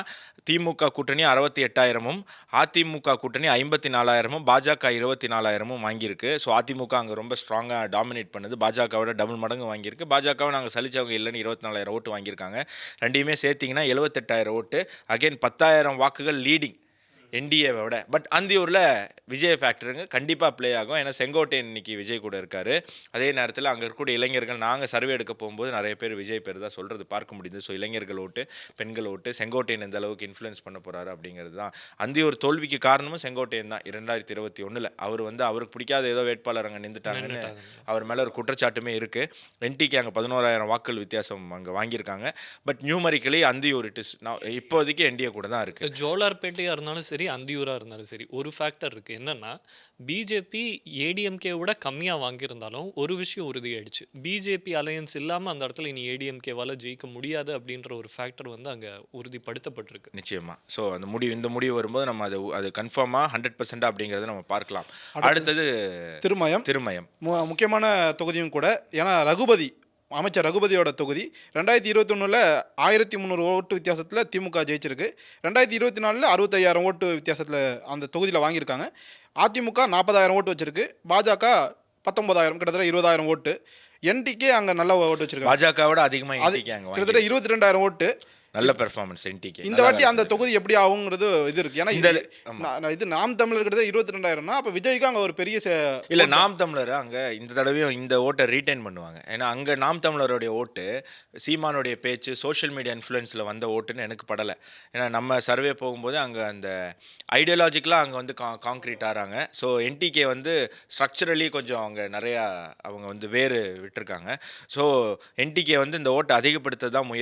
Speaker 1: திமுக கூட்டணி 68,000, அதிமுக கூட்டணி 54,000, பாஜக 24,000 வாங்கியிருக்கு. ஸோ அதிமுக அங்கே ரொம்ப ஸ்ட்ராங்காக டாமினேட் பண்ணுது. பாஜகவோட டபுள் மடங்கு வாங்கியிருக்கு. பாஜகவை நாங்கள் சலிச்சவங்க இல்லைன்னு 24,000 ஓட்டு வாங்கியிருக்காங்க. ரெண்டையுமே சேர்த்திங்கன்னா 78,000 ஓட்டு. அகெயின் 10,000 வாக்குகள் லீடிங் என்டிஏவை விட. பட் அந்தியூரில் விஜய் ஃபேக்டருங்க கண்டிப்பாக ப்ளே ஆகும். ஏன்னா செங்கோட்டையன் இன்னைக்கு விஜய் கூட இருக்கார். அதே நேரத்தில் அங்கே இருக்கக்கூடிய இளைஞர்கள், நாங்கள் சர்வே எடுக்க போகும்போது நிறைய பேர் விஜய் பேர் தான் சொல்கிறது பார்க்க முடியுது. ஸோ இளைஞர்கள் ஓட்டு, பெண்கள் ஓட்டு, செங்கோட்டையன் எந்த அளவுக்கு இன்ஃப்ளூயன்ஸ் பண்ண போகிறாரு அப்படிங்கிறது தான். அந்தியூர் தோல்விக்கு காரணமும் செங்கோட்டையன் தான். 2021 அவர் வந்து அவருக்கு பிடிக்காத ஏதோ வேட்பாளர் அங்கே நின்றுட்டாங்கன்னு அவர் மேலே ஒரு குற்றச்சாட்டுமே இருக்குது. என்டிகே அங்கே 11,000 வாக்குகள் வித்தியாசம் அங்கே வாங்கியிருக்காங்க. But numerically Anthiyur it is இப்போதைக்கு என்டிஏ கூட தான் இருக்குது.
Speaker 2: ஜோலார்பேட்டையாக இருந்தாலும் சரி, அந்தியூராக இருந்தாலும் சரி, ஒரு ஃபேக்டர் இருக்குது. என்னன்னா பிஜேபி ஏடிஎம்கே விட கம்மியாக வாங்கியிருந்தாலும் ஒரு விஷயம் உறுதியாயிடுச்சு. பிஜேபி அலையன்ஸ் இல்லாமல் அந்த இடத்துல இனி ஏடிஎம்கேவால் ஜெயிக்க முடியாது அப்படின்ற ஒரு ஃபேக்டர் வந்து அங்கே உறுதிப்படுத்தப்பட்டிருக்கு.
Speaker 1: நிச்சயமாக. ஸோ அந்த இந்த முடிவு வரும்போது நம்ம அது கன்ஃபார்மாக 100% அப்படிங்கிறத நம்ம பார்க்கலாம். அடுத்தது திருமயம்
Speaker 3: முக்கியமான தொகுதியும் கூட. ஏன்னா அமைச்சர் ரகுபதியோட தொகுதி 2021 1300 ஓட்டு வித்தியாசத்தில் திமுக ஜெயிச்சிருக்கு. 2024 65,000 ஓட்டு வித்தியாசத்தில் அந்த தொகுதியில் வாங்கியிருக்காங்க. அதிமுக 40,000 ஓட்டு வச்சிருக்கு. பாஜக 19,000, கிட்டத்தட்ட 20,000 ஓட்டு. என்டிகே அங்கே நல்ல ஓட்டு வச்சிருக்கு.
Speaker 1: பாஜகவோட அதிகமாக
Speaker 3: கிட்டத்தட்ட 22,000 ஓட்டு.
Speaker 1: நல்ல பெர்ஃபார்மன்ஸ் என்டிகே.
Speaker 3: இந்த வாட்டி அந்த தொகுதி எப்படி ஆகுங்கிறது இது இருக்கு. ஏன்னா இது நாம் தமிழர் கிட்ட 22,000னா அப்போ விஜய்க்கு அங்கே ஒரு பெரிய
Speaker 1: இல்லை, நாம் தமிழர் அங்கே இந்த தடவையும் இந்த ஓட்டை ரீட்டைன் பண்ணுவாங்க. ஏன்னா அங்கே நாம் தமிழருடைய ஓட்டு சீமானுடைய பேச்சு, சோஷியல் மீடியா இன்ஃப்ளூயன்ஸில் வந்த ஓட்டுன்னு எனக்கு படலை. ஏன்னா நம்ம சர்வே போகும்போது அங்கே அந்த ஐடியாலஜிக்கலாக அங்கே வந்து காங்க்ரீட் ஆகிறாங்க. ஸோ என்டிகே வந்து ஸ்ட்ரக்சரலி கொஞ்சம் அவங்க வந்து வேறு விட்டுருக்காங்க. ஸோ என்டிகே வந்து இந்த ஓட்டை அதிகப்படுத்த தான்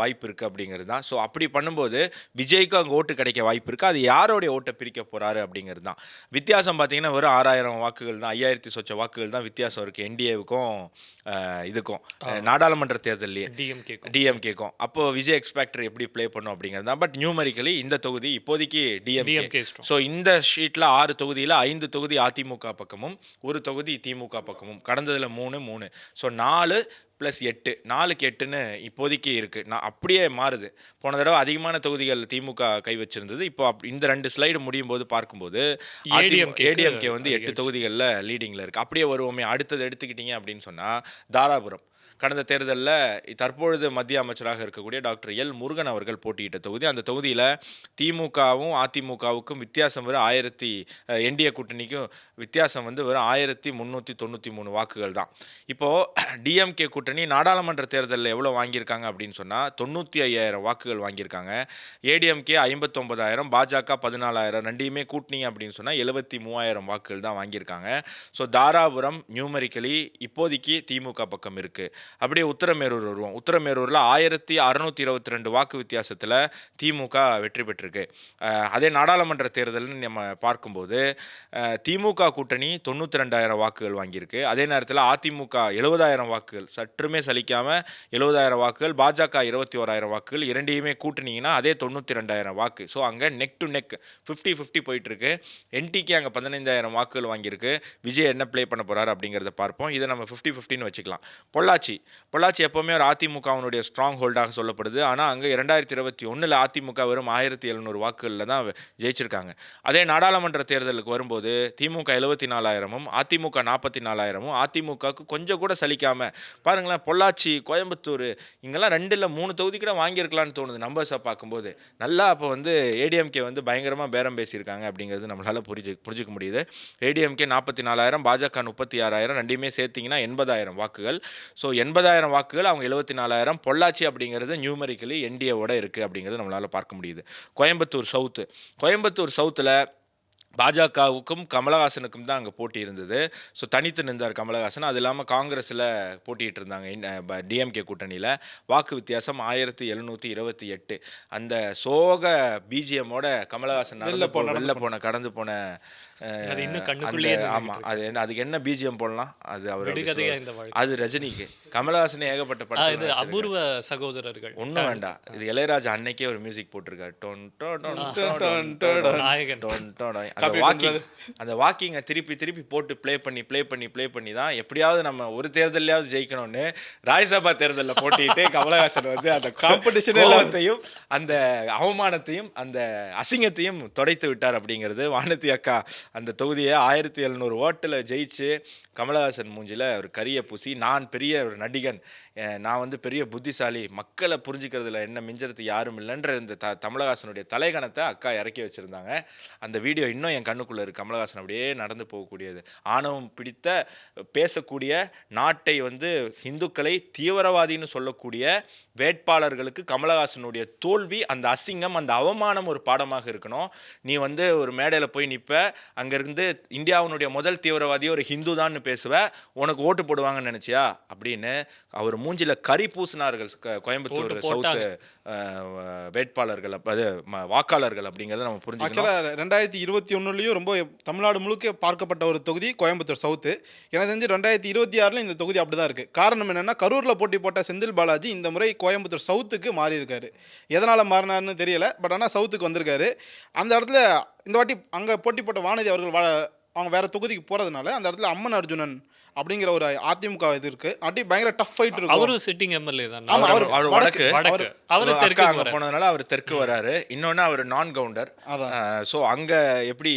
Speaker 1: வாய்ப்பு இருக்குது அப்படிங்கிறது தான். ஸோ அப்படி பண்ணும்போது விஜய்க்கு அங்கே ஓட்டு கிடைக்க வாய்ப்பு இருக்குது. அது யாரோடைய ஓட்டை பிரிக்க போகிறாரு அப்படிங்கிறது தான். வித்தியாசம் பார்த்தீங்கன்னா வெறும் 6,000 வாக்குகள் தான், 5,000 சொச்ச வாக்குகள் தான் வித்தியாசம் இருக்குது என்டிஏவுக்கும் இதுக்கும் நாடாளுமன்ற தேர்தலையே டிஎம்கேக்கும். அப்போது விஜய் எக்ஸ்பேக்டர் எப்படி ப்ளே பண்ணும் அப்படிங்கிறது தான். பட் நியூமரிக்கலி இந்த தொகுதி இப்போதைக்கு டிஎம்கே. ஸோ இந்த ஷீட்டில் 6 தொகுதியில் 5 தொகுதி அதிமுக பக்கமும் 1 தொகுதி திமுக பக்கமும். கடந்ததில் 3. ஸோ 4 + 8, 4க்கு 8ன்னு இப்போதைக்கு இருக்குது. நான் அப்படியே மாறுது. போன தடவை அதிகமான தொகுதிகள் திமுக கை வச்சிருந்தது. இப்போ இந்த 2 ஸ்லைடு முடியும் போது பார்க்கும்போது ஏடிஎம்கே வந்து 8 தொகுதிகளில் லீடிங்கில் இருக்குது. அப்படியே வருவோமே. அடுத்தது எடுத்துக்கிட்டீங்க அப்படின்னு சொன்னால் தாராபுரம். கடந்த தேர்தலில் தற்பொழுது மத்திய அமைச்சராக இருக்கக்கூடிய டாக்டர் எல் முருகன் அவர்கள் போட்டியிட்ட தொகுதி. அந்த தொகுதியில் திமுகவும் அதிமுகவுக்கும் வித்தியாசம் வெறும் என்டிஏ கூட்டணிக்கும் வித்தியாசம் வந்து வெறும் 1393 வாக்குகள் தான். இப்போது டிஎம்கே கூட்டணி நாடாளுமன்ற தேர்தலில் எவ்வளோ வாங்கியிருக்காங்க அப்படின்னு சொன்னால் 95,000 வாக்குகள் வாங்கியிருக்காங்க. ஏடிஎம்கே 59,000, பாஜக 14,000. ரெண்டையுமே கூட்டணி அப்படின்னு சொன்னால் 73,000 வாக்குகள் தான் வாங்கியிருக்காங்க. ஸோ தாராபுரம் நியூமரிக்கலி இப்போதைக்கு திமுக பக்கம் இருக்குது. அப்படியே உத்தரமேரூர் வருவோம். உத்தரமேரூரில் 1622 வாக்கு வித்தியாசத்தில் திமுக வெற்றி பெற்றிருக்கு. அதே நாடாளுமன்ற தேர்தல்னு நம்ம பார்க்கும்போது திமுக கூட்டணி 92,000 வாக்குகள் வாங்கியிருக்கு. அதே நேரத்தில் அதிமுக 70,000 வாக்குகள், சற்றுமே சலிக்காமல் 70,000 வாக்குகள், பாஜக 21,000 வாக்குகள். இரண்டையுமே கூட்டணிங்கன்னா அதே 92,000 வாக்கு. ஸோ அங்கே நெக் டு நெக் 50-50 போயிட்டுருக்கு. என்டிகே அங்கே 15,000 வாக்குகள் வாங்கியிருக்கு. விஜய் என்ன ப்ளே பண்ண போகிறார் அப்படிங்கிறத பார்ப்போம். இதை நம்ம 50-50ன்னு வச்சுக்கலாம். பொள்ளாச்சி பொள்ளாச்சி எப்போவுமே ஒரு அதிமுகவினுடைய ஸ்ட்ராங் ஹோல்டாக சொல்லப்படுது. ஆனால் அங்கே 2021 அதிமுக வெறும் 1700 வாக்குகளில் தான் ஜெயிச்சிருக்காங்க. அதே நாடாளுமன்ற தேர்தலுக்கு வரும்போது திமுக 74,000ம் அதிமுக 44,000ம் அதிமுகவுக்கு கொஞ்சம் கூட சலிக்காம பாருங்களேன். பொள்ளாச்சி, கோயம்புத்தூர் இங்கெல்லாம் 2 இல்லை 3 தொகுதி கூட வாங்கியிருக்கலான்னு தோணுது நம்பர்ஸை பார்க்கும்போது. நல்லா அப்போ வந்து ஏடிஎம்கே வந்து பயங்கரமாக பேரம் பேசியிருக்காங்க அப்படிங்கிறது நம்மளால் புரிஞ்சுக்க முடியுது. ஏடிஎம்கே 44,000, பாஜக 36,000, ரெண்டையுமே சேர்த்திங்கன்னா 80,000 வாக்குகள். ஸோ 80,000 வாக்குகள், அவங்க 74,000. பொள்ளாச்சி அப்படிங்கிறது நியூமரிக்கலி என்டிஏவோட இருக்குது அப்படிங்கிறது நம்மளால் பார்க்க முடியுது. கோயம்புத்தூர் சவுத்தில் பாஜகவுக்கும் கமலஹாசனுக்கும் தான் அங்கே போட்டி இருந்தது. ஸோ தனித்து நின்றார் கமலஹாசன். அது இல்லாமல் காங்கிரஸில் போட்டிட்டு இருந்தாங்க டிஎம்கே கூட்டணியில். வாக்கு வித்தியாசம் 1728. அந்த சோக பிஜிஎம்மோட கமலஹாசன் கடந்து போன ஆமாம், அதுக்கு என்ன பிஜிஎம் போடலாம்? அது அது ரஜினிக்கு. கமலஹாசன் ஏகப்பட்ட படம்,
Speaker 2: அபூர்வ சகோதரர்கள்
Speaker 1: ஒன்றும் வேண்டாம். இது இளையராஜா அன்னைக்கே ஒரு மியூசிக் போட்டிருக்காரு. அந்த வாக்கிங்கை திருப்பி போட்டு ப்ளே பண்ணி தான் எப்படியாவது நம்ம ஒரு தேர்தலையாவது ஜெயிக்கணும்னு ராஜ்யசபா தேர்தலில் போட்டிட்டு கமலஹாசன் வந்து அந்த காம்படிஷனையும் அந்த அவமானத்தையும் அந்த அசிங்கத்தையும் தொடைத்து விட்டார் அப்படிங்கிறது. வானதி அக்கா அந்த தொகுதியை 1700 ஓட்டில் ஜெயிச்சு கமலஹாசன் மூஞ்சில் ஒரு கரிய பூசி, நான் பெரிய ஒரு நடிகன், நான் வந்து பெரிய புத்திசாலி, மக்களை புரிஞ்சுக்கிறதுல என்ன மிஞ்சறது யாரும் இல்லைன்ற இந்த கமலஹாசனுடைய தலைகணத்தை அக்கா இறக்கி வச்சுருந்தாங்க. அந்த வீடியோ இன்னும் என் கண்ணுக்குள்ளே இருக்குது. கமலஹாசன் அப்படியே நடந்து போகக்கூடியது. ஆணவம் பிடித்த பேசக்கூடிய, நாட்டை வந்து இந்துக்களை தீவிரவாதின்னு சொல்லக்கூடிய வேட்பாளர்களுக்கு கமலஹாசனுடைய தோல்வி, அந்த அசிங்கம், அந்த அவமானம் ஒரு பாடமாக இருக்கணும். நீ வந்து ஒரு மேடையில் போய் நிற்ப, அங்கேருந்து இந்தியாவினுடைய முதல் தீவிரவாதி ஒரு ஹிந்து தான் பேசுவ, உனக்கு ஓட்டு போடுவாங்கன்னு நினைச்சியா அப்படின்னு அவர் மூஞ்சில கரி பூசினார்கள் கோயம்புத்தூர் சவுத் வேட்பாளர்கள், வாக்காளர்கள் அப்படிங்கிறத நம்ம புரிஞ்சுக்கணும்.
Speaker 3: 2021 ரொம்ப தமிழ்நாடு முழுக்க பார்க்கப்பட்ட ஒரு தொகுதி கோயம்புத்தூர் சவுத்து. எனக்கு தெரிஞ்சு 2026 இந்த தொகுதி அப்படிதான் இருக்கு. காரணம் என்னன்னா, கரூர்ல போட்டி போட்ட செந்தில் பாலாஜி இந்த முறை கோயம்புத்தூர் சவுத்துக்கு மாறி இருக்காரு. எதனால மாறினார்னு தெரியல, பட் ஆனால் சவுத்துக்கு வந்திருக்காரு. அந்த இடத்துல இந்த வாட்டி அங்கே போட்டி போட்ட வானதி அவர்கள் அவங்க வேற தொகுதிக்கு போறதுனால அந்த இடத்துல அம்மன் அர்ஜுனன் அப்படிங்கிற ஒரு அதிமுக இது இருக்கு. அடி பயங்கர டஃப் ஃபைட் இருக்கு.
Speaker 2: அவரும் சிட்டிங் எம்எல்ஏ தான்.
Speaker 1: அவர் வடக்கு,
Speaker 2: அவர் தெற்கு
Speaker 1: போனதுனால அவர் தெற்கு வராரு. இன்னொன்னு அவர் நான் கவுண்டர். ஸோ அங்க எப்படி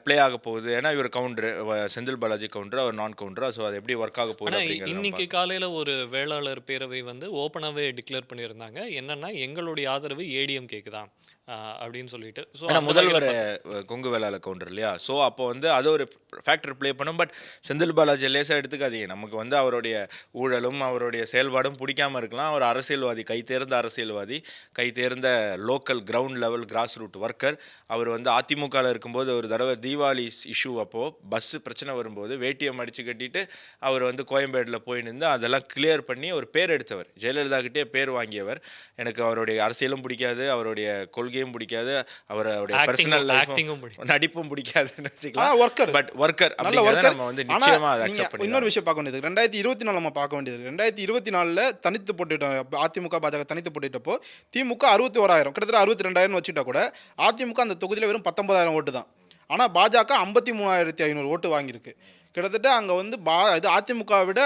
Speaker 1: பிளே ஆக போகுது? ஏன்னா இவர் கவுண்டர், செந்தில் பாலாஜி கவுண்டர், அவர் நான் கவுண்டர். ஸோ அது எப்படி ஒர்க் ஆக போகுது?
Speaker 2: இன்னைக்கு காலையில ஒரு வேளாளர் பேரவை வந்து ஓப்பனாகவே டிக்ளேர் பண்ணியிருந்தாங்க. என்னன்னா, எங்களுடைய ஆதரவு ஏடிஎம்கேக்கு தான் அப்படின்னு சொல்லிட்டு. ஸோ
Speaker 1: முதல்வர் கொங்கு வேளாள கவுண்டர் இல்லையா? ஸோ அப்போ வந்து அது ஒரு ஃபேக்டர் ப்ளே பண்ணும். பட் செந்தில் பாலாஜி லேசாக எடுத்துக்காதீங்க. நமக்கு வந்து அவருடைய ஊழலும் அவருடைய செயல்பாடும் பிடிக்காம இருக்கலாம். அவர் அரசியல்வாதி, கைத்தேர்ந்த அரசியல்வாதி, கைத்தேர்ந்த local ground level grass root worker. அவர் வந்து அதிமுகவில் இருக்கும்போது ஒரு தடவை தீபாவளி இஷ்யூ அப்போது பஸ்ஸு பிரச்சனை வரும்போது வேட்டியம் அடித்து கட்டிட்டு அவர் வந்து கோயம்பேடில் போய் நின்று அதெல்லாம் கிளியர் பண்ணி ஒரு பேர் எடுத்தவர். ஜெயலலிதா கிட்டே பேர் வாங்கியவர். எனக்கு அவருடைய அரசியலும் பிடிக்காது, அவருடைய கொள்கையும் பிடிக்காது, அவருடைய பர்சனல் நடிப்பும் பிடிக்காதுன்னு வச்சுக்கலாம். பட் ஒர்க்கர் நம்ம வந்து நிச்சயமா அதை அக்செப்ட் பண்ணி.
Speaker 3: இன்னொரு விஷயம் பார்க்க வேண்டியது 2024 நம்ம பார்க்க வேண்டியது. 2024 தனித்து போட்டுட்டோம். அதிமுக பாஜக தனித்து போட்டுட்டப்போ திமுக 61,000 கிட்டத்தட்ட 62,000 வச்சுட்டா கூட அதிமுக அந்த தொகுதியில் வெறும் 19,000 ஓட்டு தான். ஆனால் பாஜக 53,500 ஓட்டு வாங்கியிருக்கு. கிட்டத்தட்ட அங்கே வந்து அதிமுக விட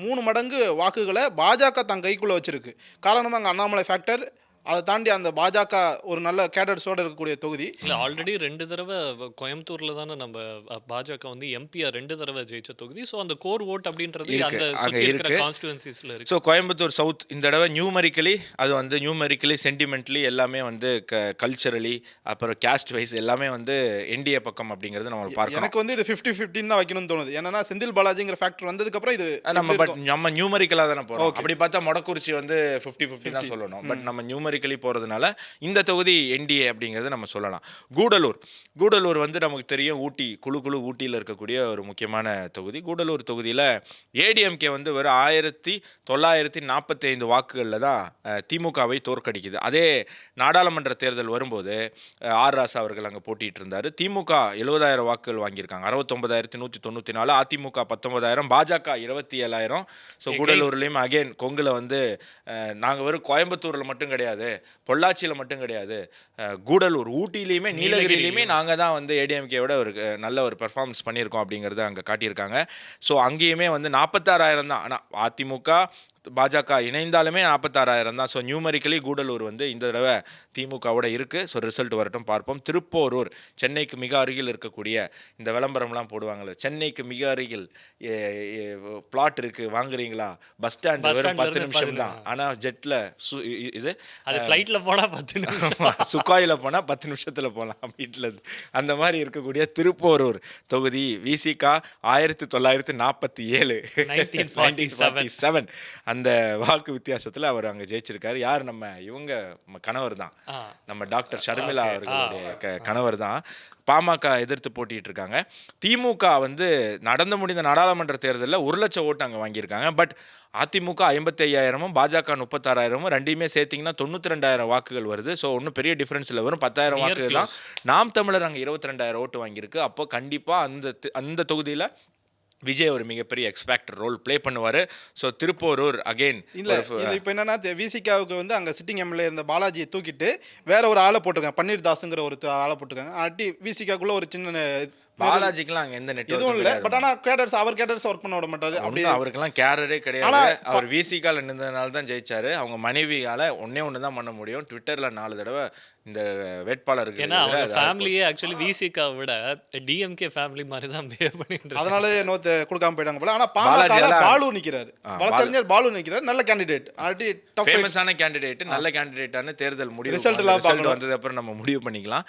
Speaker 3: 3 மடங்கு வாக்குகளை பாஜக தன் கைக்குள்ளே வச்சிருக்கு. காரணம் அங்கே அண்ணாமலை ஃபேக்டர். அதை தாண்டி அந்த பாஜக ஒரு நல்ல கேடர்ஸோட இருக்கக்கூடிய தொகுதி.
Speaker 2: இல்லை, ஆல்ரெடி 2 தடவை கோயம்புத்தூர்ல தானே நம்ம பாஜக வந்து எம்பியா 2 தடவை ஜெயிச்ச தொகுதி. ஸோ அந்த கோர் ஓட் அப்படின்றது அந்த சுற்றி இருக்கிற கான்ஸ்டிடுவன்சிஸ்ல இருக்கு.
Speaker 1: ஸோ கோயம்புத்தூர் சவுத் இந்த தடவை நியூமரிக்கலி, அது வந்து நியூமரிக்கலி, சென்டிமெண்ட்லி எல்லாமே வந்து கல்ச்சரலி, அப்புறம் கேஸ்ட் வைஸ் எல்லாமே வந்து என்டிஏ பக்கம் அப்படிங்கிறது நம்ம பார்க்கலாம்.
Speaker 3: எனக்கு வந்து இது 50-50 தான் வைக்கணும்னு தோணுது. ஏன்னா செந்தில் பாலாஜிங்கிற ஃபேக்டர் வந்ததுக்கப்புறம் இது
Speaker 1: நம்ம நியூமரிக்கலாக தானே போகிறோம். அப்படி பார்த்தா மொடக்குறிச்சி வந்து 50-50 தான் சொல்லணும். பட் நம்ம நியூமரிக்கலி போகிறதுனால இந்த தொகுதி என்டிஏ அப்படிங்கிறது நம்ம சொல்லலாம். கூடலூர் வந்து நமக்கு தெரியும், குழு ஊட்டியில் இருக்கக்கூடிய ஒரு முக்கியமான தொகுதி. கூடலூர் தொகுதியில் ஏடிஎம்கே வந்து வெறும் 1945 வாக்குகளில் தான் திமுகவை தோற்கடிக்குது. அதே நாடாளுமன்ற தேர்தல் வரும்போது ஆர் ராசா அவர்கள் அங்கே போட்டிட்டு இருந்தார். திமுக 70,000 வாக்குகள் வாங்கியிருக்காங்க, 69,194. அதிமுக 19,000, பாஜக 27,000. ஸோ கூடலூர்லேயும் அகெயின் கொங்குல வந்து நாங்கள் வெறும் கோயம்புத்தூரில் மட்டும் கிடையாது, கிடையாது, பொள்ளாச்சியில் மட்டும் கிடையாது, கூடலூர், ஊட்டிலையுமே நீலகிரிலையுமே நாங்கள் தான் வந்து ஏடிஎம்கேவோட ஒரு நல்ல ஒரு பெர்ஃபார்மன்ஸ் பண்ணியிருக்கோம் அப்படிங்கிறத அங்கே காட்டியிருக்காங்க. ஸோ அங்கேயுமே வந்து 46,000 தான். ஆனால் அதிமுக பாஜக இணைந்தாலுமே 46,000 தான். ஸோ நியூமரிக்கலி கூடலூர் வந்து இந்த தடவை திமுகவோட இருக்குது. ஸோ ரிசல்ட் வரட்டும், பார்ப்போம். திருப்போரூர், சென்னைக்கு மிக அருகில் இருக்கக்கூடிய இந்த விளம்பரம்லாம் போடுவாங்கள்ல, சென்னைக்கு மிக அருகில் பிளாட் இருக்குது வாங்குறீங்களா, பஸ் ஸ்டாண்டு வெறும் 10 நிமிஷம் தான். ஆனால் ஜெட்டில் இது
Speaker 2: அது ஃப்ளைட்டில் போனால் 10 நிமிஷம்,
Speaker 1: சுக்காயில் போனால் 10 நிமிஷத்தில் போகலாம் வீட்டில். அந்த மாதிரி இருக்கக்கூடிய திருப்போரூர் தொகுதி விசிகா 1947 1947 அந்த வாக்கு வித்தியாசத்தில் அவர் அங்கே ஜெயிச்சிருக்காரு. யார்? இவங்க கணவர் தான், நம்ம டாக்டர் ஷர்மிளா அவர்களுடைய கணவர் தான். பாமக எதிர்த்து போட்டிட்டு இருக்காங்க. திமுக வந்து நடந்து முடிந்த நாடாளுமன்ற தேர்தலில் 1 லட்சம் ஓட்டு அங்கே வாங்கியிருக்காங்க. பட் அதிமுக 55,000, பாஜக 36,000, ரெண்டையுமே சேர்த்திங்கன்னா 92,000 வாக்குகள் வருது. ஸோ ஒன்றும் பெரிய டிஃப்ரென்ஸ் இல்லை, வரும் 10,000 வாக்குகள் தான். நாம் தமிழர் அங்கே 22,000 ஓட்டு வாங்கியிருக்கு. அப்போ கண்டிப்பாக அந்த தொகுதியில் விஜய் ஒரு மிகப்பெரிய எக்ஸ்பேக்டர் ரோல் ப்ளே பண்ணுவார். ஸோ திருப்போரூர் அகெயின்
Speaker 3: இல்லை, இப்போ என்னன்னா விசிகாவுக்கு வந்து அங்கே சிட்டிங் எம்எல்ஏ இருந்த பாலாஜியை தூக்கிட்டு வேற ஒரு ஆளை போட்டிருக்காங்க, பன்னீர் தாஸுங்கிற ஒரு ஆளை போட்டிருக்காங்க. அடி விசிகாக்குள்ள ஒரு சின்ன
Speaker 1: பாலாஜிக்கெல்லாம் அங்கே எந்த நெட்
Speaker 3: எதுவும் இல்லை. பட் ஆனால் அவர் கேடர்ஸ் ஒர்க் பண்ண விட மாட்டாரு. அப்படி
Speaker 1: அவருக்கெல்லாம் கேரரே கிடையாது. அவர் விசிகால நின்றதுனால தான் ஜெயிச்சாரு. அவங்க மனைவியால் ஒன்று தான் பண்ண முடியும். ட்விட்டரில் 4 தடவை இந்த வேட்பாளருக்கு,
Speaker 2: ஏன்னா அவங்க ஃபேமிலியே ஆக்சுவலி விசிகாவை விட டிஎம்கே ஃபேமிலி மாதிரி தான் பிஹேவ் பண்ணிட்டு,
Speaker 3: அதனால நோத்து கொடுக்காம போயிட்டாங்க போல. ஆனால் பாலாஜி பாலு நிற்கிறாரு, வழக்கறிஞர் பாலு நிற்கிறார், நல்ல கேண்டிடேட்,
Speaker 1: ஃபேமஸான கேண்டிடேட், நல்ல கேண்டிடேட்டான தேர்தல் முடிவு ரிசல்ட் வந்தது அப்புறம் நம்ம முடிவு பண்ணிக்கலாம்.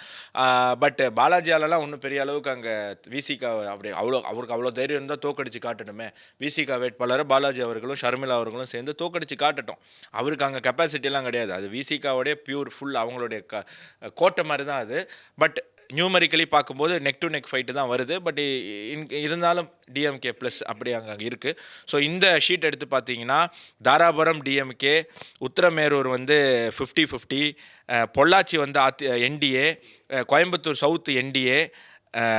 Speaker 1: பட் பாலாஜியாலலாம் ஒன்றும் பெரிய அளவுக்கு அங்கே விசிகா அப்படி அவருக்கு அவ்வளோ தைரியம் இருந்தால் தோக்கடிச்சு காட்டணுமே. விசிகா வேட்பாளர் பாலாஜி அவர்களும் ஷர்மிளா அவர்களும் சேர்ந்து தோக்கடிச்சு காட்டட்டும். அவருக்கு அங்கே கெப்பாசிட்டிலாம் கிடையாது. அது விசிகாவோடைய பியூர் ஃபுல் அவங்களுடைய கோட்டை மாதிரி தான் அது. பட் நியூமரிக்கலி பார்க்கும்போது நெக் டு நெக் ஃபைட்டு தான் வருது. பட் இருந்தாலும் டிஎம்கே ப்ளஸ் அப்படி அங்கே இருக்குது. ஸோ இந்த ஷீட் எடுத்து பார்த்தீங்கன்னா தாராபுரம் டிஎம்கே, உத்தரமேரூர் வந்து 50-50, பொள்ளாச்சி வந்து என்டிஏ, கோயம்புத்தூர் சவுத் என்டிஏ,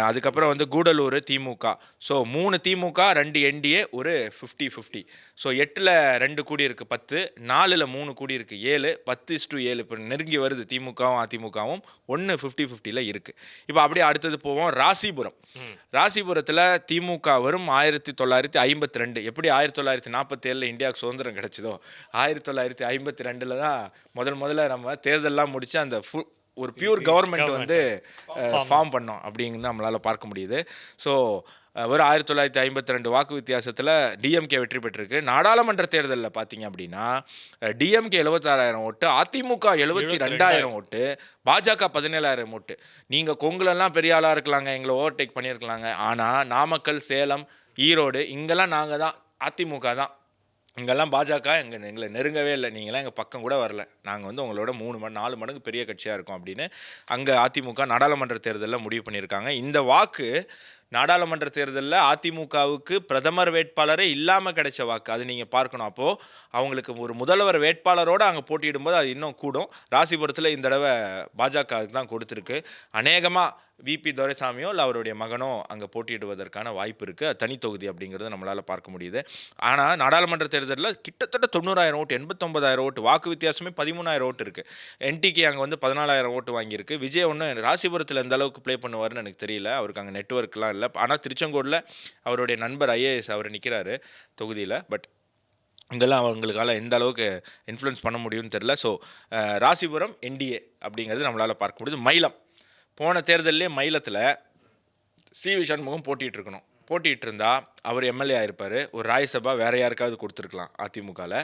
Speaker 1: அதுக்கப்புறம் வந்து கூடலூர் திமுக. ஸோ 3 திமுக, 2 என்டிஏ, ஒரு 50-50. ஸோ 8ல் 2 கூடி இருக்குது 10, 4ல் 3 கூடி இருக்குது 7, 10:7 இப்போ நெருங்கி வருது. திமுகவும் அதிமுகவும் 1 50-50ல் இருக்குது. இப்போ அப்படியே அடுத்தது போவோம். ராசிபுரத்தில் திமுக வரும் 1952. எப்படி 1947 இந்தியாவுக்கு சுதந்திரம் கிடைச்சதோ 1952 தான் முதல்ல நம்ம தேர்தலெலாம் முடிச்சு அந்த ஒரு பியூர் கவர்மெண்ட் வந்து ஃபார்ம் பண்ணோம் அப்படிங்கிறது நம்மளால் பார்க்க முடியுது. ஸோ ஒரு 1952 வாக்கு வித்தியாசத்தில் டிஎம்கே வெற்றி பெற்றிருக்கு. நாடாளுமன்ற தேர்தலில் பார்த்தீங்க அப்படின்னா டிஎம்கே 76,000 ஓட்டு, அதிமுக 72,000 ஓட்டு, பாஜக 17,000 ஓட்டு. நீங்கள் கொங்குலெல்லாம் பெரிய ஆளாக இருக்கலாங்க, எங்களை ஓவர்டேக் பண்ணியிருக்கலாங்க. ஆனால் நாமக்கல், சேலம், ஈரோடு இங்கெல்லாம் நாங்கள் தான், அதிமுக தான். இங்கெல்லாம் பாஜக எங்களை நெருங்கவே இல்லை, நீங்களாம் எங்கள் பக்கம் கூட வரல, நாங்கள் வந்து உங்களோட 4 மடங்கு பெரிய கட்சியாக இருக்கோம் அப்படின்னு அங்கே அதிமுக நாடாளுமன்ற தேர்தலில் முடிவு பண்ணியிருக்காங்க. இந்த வாக்கு நாடாளுமன்ற தேர்தலில் அதிமுகவுக்கு பிரதமர் வேட்பாளரே இல்லாமல் கிடைச்ச வாக்கு. அது நீங்கள் பார்க்கணும். அப்போது அவங்களுக்கு ஒரு முதல்வர் வேட்பாளரோடு அங்கே போட்டியிடும்போது அது இன்னும் கூடும். ராசிபுரத்தில் இந்த தடவை பாஜகவுக்கு தான் கொடுத்துருக்கு. அநேகமாக விபி துரைசாமியோ இல்லை அவருடைய மகனோ அங்கே போட்டியிடுவதற்கான வாய்ப்பு இருக்குது. அது தனி தொகுதி அப்படிங்கிறத நம்மளால் பார்க்க முடியுது. ஆனால் நாடாளுமன்ற தேர்தலில் கிட்டத்தட்ட 90,000 ஓட்டு, 89,000 ஓட்டு, வாக்கு வித்தியாசமே 13,000 ஓட்டு இருக்குது. என்டிகே அங்கே வந்து 14,000 ஓட்டு வாங்கியிருக்கு. விஜய் ஒன்று ராசிபுரத்தில் எந்த அளவுக்கு ப்ளே பண்ணுவார்னு எனக்கு தெரியல, அவருக்கு அங்கே நெட்ஒர்க்லாம் இல்லை. ஆனால் திருச்செங்கோடில் அவருடைய நண்பர் ஐஏஎஸ் அவர் நிற்கிறாரு தொகுதியில். பட் இங்கெல்லாம் அவங்களுக்கால எந்த அளவுக்கு இன்ஃப்ளூயன்ஸ் பண்ண முடியும்னு தெரில. ஸோ ராசிபுரம் என்டிஏ அப்படிங்கிறது நம்மளால் பார்க்க முடியுது. மயிலம், போன தேர்தலே மயிலத்தில் சி.வி. சண்முகம் போட்டிகிட்டு இருக்கணும். போட்டிகிட்டு இருந்தால் அவர் எம்எல்ஏ ஆகிருப்பார். ஒரு ராஜ்யசபா வேறு யாருக்காவது கொடுத்துருக்கலாம் அதிமுகவில்.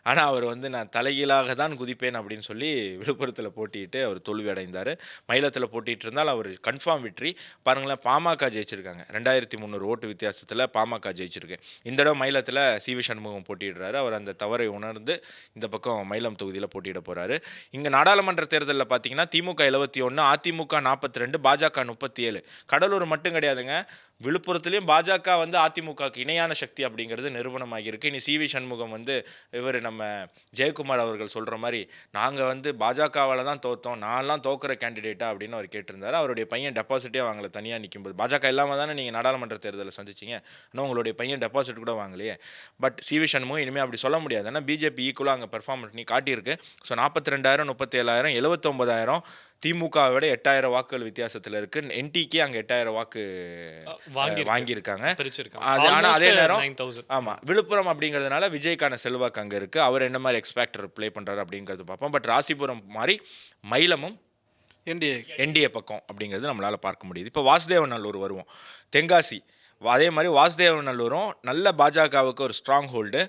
Speaker 1: ஆனால் அவர் வந்து நான் தலைகீழாக தான் குதிப்பேன் அப்படின்னு சொல்லி விழுப்புரத்தில் போட்டிட்டு அவர் தோல்வி அடைந்தார். மயிலத்தில் போட்டிகிட்டு இருந்தால் அவர் கன்ஃபார்ம் வெற்றி. பாருங்களேன், பாமக ஜெயிச்சிருக்காங்க. 2,300 ஓட்டு வித்தியாசத்தில் பாமக ஜெயிச்சிருக்கு. இந்த தடவை மயிலத்தில் சி.வி. சண்முகம் போட்டிடுறாரு. அவர் அந்த தவறை உணர்ந்து இந்த பக்கம் மயிலம் தொகுதியில் போட்டியிட போகிறாரு. இங்கே நாடாளுமன்ற தேர்தலில் பார்த்தீங்கன்னா திமுக 71, அதிமுக 42, பாஜக 37. கடலூர் மட்டும் கிடையாதுங்க, விழுப்புரத்துலேயும் பாஜக வந்து அதிமுக அதிமுகவுக்கு இணையான சக்தி அப்படிங்கிறது நிரூபணமாகியிருக்கு. இனி சிவி சண்முகம் வந்து இவர் நம்ம ஜெயக்குமார் அவர்கள் சொல்கிற மாதிரி நாங்கள் வந்து பாஜகவால் தான் தோற்றோம், நான்லாம் தோக்குற கேண்டிடேட்டா அப்படின்னு அவர் கேட்டிருந்தார். அவருடைய பையன் டெபாசிட்டே வாங்கலை தனியாக நிற்கும்போது. பாஜக இல்லாமல் தானே நீங்கள் நாடாளுமன்ற தேர்தலில் சந்திச்சிங்க, ஆனால் உங்களுடைய பையன் டெபாசிட் கூட வாங்கலையே. பட் சிவி சண்முகம் இனிமேல் அப்படி சொல்ல முடியாது, ஏன்னா பிஜேபி ஈக்குவலாக அங்கே பெர்ஃபார்ம் பண்ணி காட்டியிருக்கு. ஸோ 42,000 37,000 79,000 திமுகவை விட 8,000 வாக்குகள் வித்தியாசத்தில் இருக்கு. என்டிகே அங்கே 8,000 வாக்கு வாங்கியிருக்காங்க. ஆனால் அதே நேரம் ஆமாம், விழுப்புரம் அப்படிங்கிறதுனால விஜய்க்கான செல்வாக்கு அங்கே இருக்கு. அவர் என்ன மாதிரி எக்ஸ்பேக்டர் ப்ளே பண்ணுறாரு அப்படிங்கிறது பார்ப்போம். பட் ராசிபுரம் மாதிரி மயிலமும் என்டிஏ பக்கம் அப்படிங்கிறது நம்மளால் பார்க்க முடியுது. இப்போ வாசுதேவநல்லூர் வருவோம். தென்காசி அதே மாதிரி வாசுதேவநல்லூரும் நல்ல பாஜகவுக்கு ஒரு ஸ்ட்ராங் ஹோல்டு.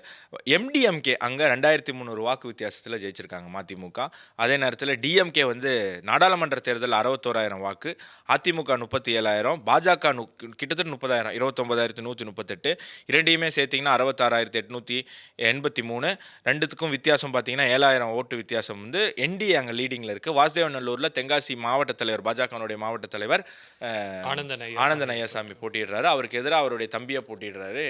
Speaker 1: எம்டிஎம்கே அங்கே 2,300 வாக்கு வித்தியாசத்தில் ஜெயிச்சிருக்காங்க மதிமுக. அதே நேரத்தில் டிஎம்கே வந்து நாடாளுமன்ற தேர்தல் 61,000 வாக்கு, அதிமுக 37,000, பாஜக கிட்டத்தட்ட 30,000, 29,138. இரண்டையுமே சேர்த்திங்கன்னா 66,883. ரெண்டுத்துக்கும் வித்தியாசம் பார்த்தீங்கன்னா 7,000 ஓட்டு வித்தியாசம் வந்து என்டிஏ அங்கே லீடிங்கில் இருக்குது. வாசுதேவநல்லூரில் தென்காசி மாவட்ட தலைவர், பாஜகனுடைய மாவட்ட தலைவர் ஆனந்தன் ஐயாசாமி போட்டிடுறாரு. அவருக்கு எதிராக அவருடைய தம்பியை போட்டிடுறாரு.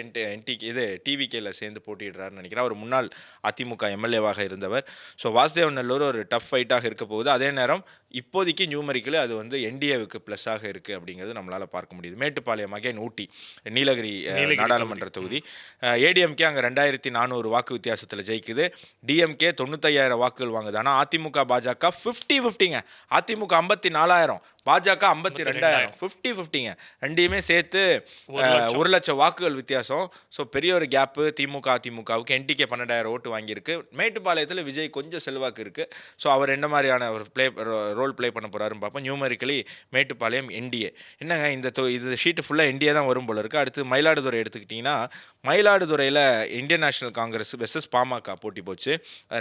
Speaker 1: டிவிகேல சேர்ந்து போட்டிடுறாருன்னு நினைக்கிறேன். அவர் முன்னாள் அதிமுக எம்எல்ஏவாக இருந்தவர். ஸோ வாசுதேவநல்லூர் ஒரு டஃப் ஃபைட்டாக இருக்க போகுது. அதே நேரம் இப்போதைக்கு நியூமரிக்கலி அது வந்து என்டிஏவுக்கு ப்ளஸ்ஸாக இருக்குது அப்படிங்கிறது நம்மளால் பார்க்க முடியுது. மேட்டுப்பாளையம் அகைன் ஊட்டி, நீலகிரி நாடாளுமன்ற தொகுதி. ஏடிஎம்கே அங்கே 2,400 வாக்கு வித்தியாசத்தில் ஜெயிக்குது. டிஎம்கே 95,000 வாக்குகள் வாங்குது. ஆனால் அதிமுக பாஜக 50-50ங்க. அதிமுக 54,000, பாஜக 52,000, 50-50ங்க. ரெண்டையுமே சேர்த்து 1,00,000 வாக்குகள் வித்தியாசம். ஸோ பெரிய ஒரு கேப்பு திமுக அதிமுகவுக்கு. என்டிகே 12,000 ஓட்டு வாங்கியிருக்கு. மேட்டுப்பாளையத்தில் விஜய் கொஞ்சம் செல்வாக்கு இருக்குது. ஸோ அவர் என்ன மாதிரியான ஒரு ரோல் ப்ளே பண்ண போகிறாருன்னு பார்ப்போம். Numerically Mettupalayam NDA. என்னங்க இந்த ஷீட்டு ஃபுல்லாக என்டிஏ தான் வரும் போல இருக்குது. அடுத்து மயிலாடுதுறை எடுத்துக்கிட்டிங்கன்னா, மயிலாடுதுறையில் Indian national Congress versus PMK போட்டி போச்சு.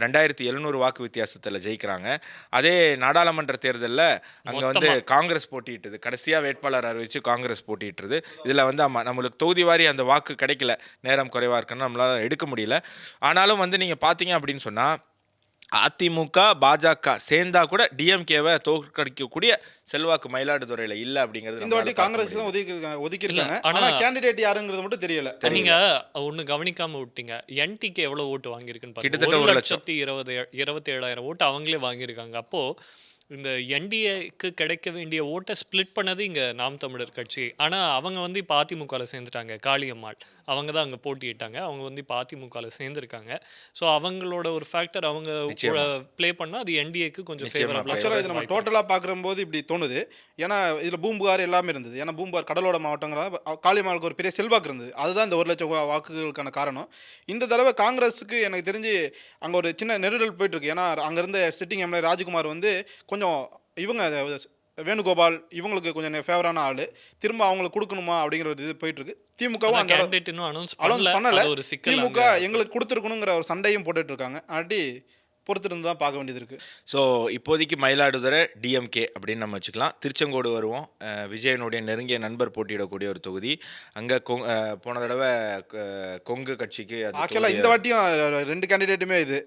Speaker 1: 2,700 வாக்கு வித்தியாசத்தில் ஜெயிக்கிறாங்க. அதே நாடாளுமன்ற தேர்தலில் அங்கே வந்து காங்கிரஸ் போட்டியிட்டது. கடைசியாக வேட்பாளர் அறிவிச்சு காங்கிரஸ் போட்டியிட்டுருது. இதில் வந்து நம்மளுக்கு தொகுதி வாரி அந்த வாக்கு கிடைக்கல, நேரம் குறைவாக இருக்குன்னு நம்மளால் எடுக்க முடியல. ஆனாலும் வந்து நீங்கள் பார்த்தீங்க அப்படின்னு சொன்னால் அதிமுக பாஜக சேர்ந்தா கூட டிஎம்கேவை தோற்கடிக்கக்கூடிய செல்வாக்கு மயிலாடுதுறையில் இல்லை அப்படிங்கிறது.
Speaker 3: இந்த வாட்டி காங்கிரஸ் தான் ஒதுக்கியிருக்காங்க. ஆனால் கேண்டிடேட் யாருங்கிறது மட்டும் தெரியல.
Speaker 2: நீங்க ஒன்று கவனிக்காம விட்டீங்க. என்டிகே எவ்வளோ ஓட்டு வாங்கியிருக்குன்னு கிட்டத்தட்ட 1,27,000 ஓட்டு அவங்களே வாங்கியிருக்காங்க. அப்போ இந்த என்டிஏக்கு கிடைக்க வேண்டிய ஓட்டை ஸ்பிளிட் பண்ணது இங்கே நாம் தமிழர் கட்சி. ஆனால் அவங்க வந்து இப்போ அதிமுகவில் சேர்ந்துட்டாங்க. காளியம்மாள் அவங்க தான் அங்கே போட்டியிட்டாங்க. அவங்க வந்து இப்போ அதிமுகவில் சேர்ந்துருக்காங்க. ஸோ அவங்களோட ஒரு ஃபேக்டர் அவங்க ப்ளே பண்ணால் அது என்டிஏக்கு கொஞ்சம் ஃபேவரபிள்.
Speaker 3: ஆக்சுவலாக இது நம்ம டோட்டலாக பார்க்கும்போது இப்படி தோணுது. ஏன்னா இதில் பூம்புகார் எல்லாமே இருந்தது. ஏன்னா பூம்புகார் கடலோட மாவட்டங்களாக காளியம்மாளுக்கு ஒரு பெரிய செல்வாக்கு இருந்தது. அதுதான் இந்த 1,00,000 வாக்குகளுக்கான காரணம். இந்த தடவை காங்கிரஸுக்கு எனக்கு தெரிஞ்சு அங்கே ஒரு சின்ன நெருடல் போயிட்டுருக்கு. ஏன்னா அங்கே இருந்த சிட்டிங் எம்எல்ஏ ராஜ்குமார் வந்து கொஞ்சம் இவங்க வேணுகோபால் இவங்களுக்கு கொஞ்சம் ஃபேவரான ஆள், திரும்ப அவங்களுக்கு கொடுக்கணுமா அப்படிங்கிற ஒரு இது போயிட்டு இருக்கு. திமுகவும் அந்த அனௌன்ஸ் பண்ணல. திமுக எங்களுக்கு கொடுத்துருக்கணுங்கிற ஒரு சண்டையும் போட்டுட்டு இருக்காங்க. ஆட்டி பொறுத்திருந்து தான் பார்க்க வேண்டியது இருக்குது.
Speaker 1: ஸோ இப்போதைக்கு மயிலாடுதுறை டிஎம்கே அப்படின்னு நம்ம வச்சுக்கலாம். திருச்செங்கோடு வருவோம். விஜயனுடைய நெருங்கிய நண்பர் போட்டியிடக்கூடிய ஒரு தொகுதி. அங்கே போன தடவை கொங்கு கட்சிக்கு
Speaker 3: ஆக்சுவலாக இந்த வாட்டியும் 2 கேண்டிடேட்டுமே இது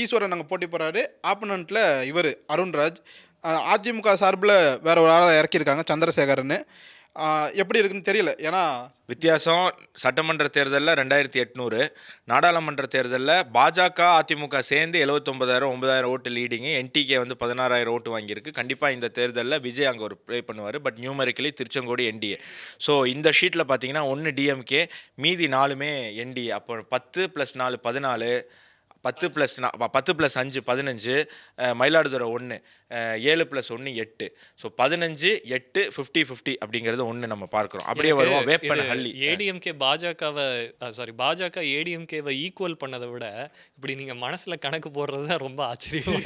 Speaker 3: ஈஸ்வரன் நாங்கள் போட்டி போகிறாரு. ஆப்பனண்ட்டில் இவர் அருண்ராஜ். அதிமுக சார்பில் வேற ஒரு ஆளை இறக்கியிருக்காங்க, சந்திரசேகரன்னு. எப்படி இருக்குன்னு தெரியல. ஏன்னா
Speaker 1: வித்தியாசம் சட்டமன்ற தேர்தலில் 2,800, நாடாளுமன்ற தேர்தலில் பாஜக அதிமுக சேர்ந்து 79,000 9,000 ஓட்டு லீடிங்கு. என்டிகே வந்து 16,000 ஓட்டு வாங்கியிருக்கு. கண்டிப்பாக இந்த தேர்தலில் விஜய் அங்கே ஒரு ப்ளே பண்ணுவார். But numerically Tiruchengode NDA. So இந்த ஷீட்டில் பார்த்தீங்கன்னா 1 டிஎம்கே, மீதி 4மே என்டிஏ. அப்போ 10 + 4 14, 10 + 5 15, மயிலாடுதுறை 1, 7 + 1 8. ஸோ 15, 8, 50-50 அப்படிங்கிறது ஒன்று நம்ம பார்க்குறோம். அப்படியே வருவோம் வேப்பனஹள்ளி.
Speaker 2: ஏடிஎம்கே பாஜக ஏடிஎம்கேவை ஈக்குவல் பண்ணதை விட இப்படி நீங்கள் மனசில் கணக்கு போடுறது தான் ரொம்ப ஆச்சரியம்.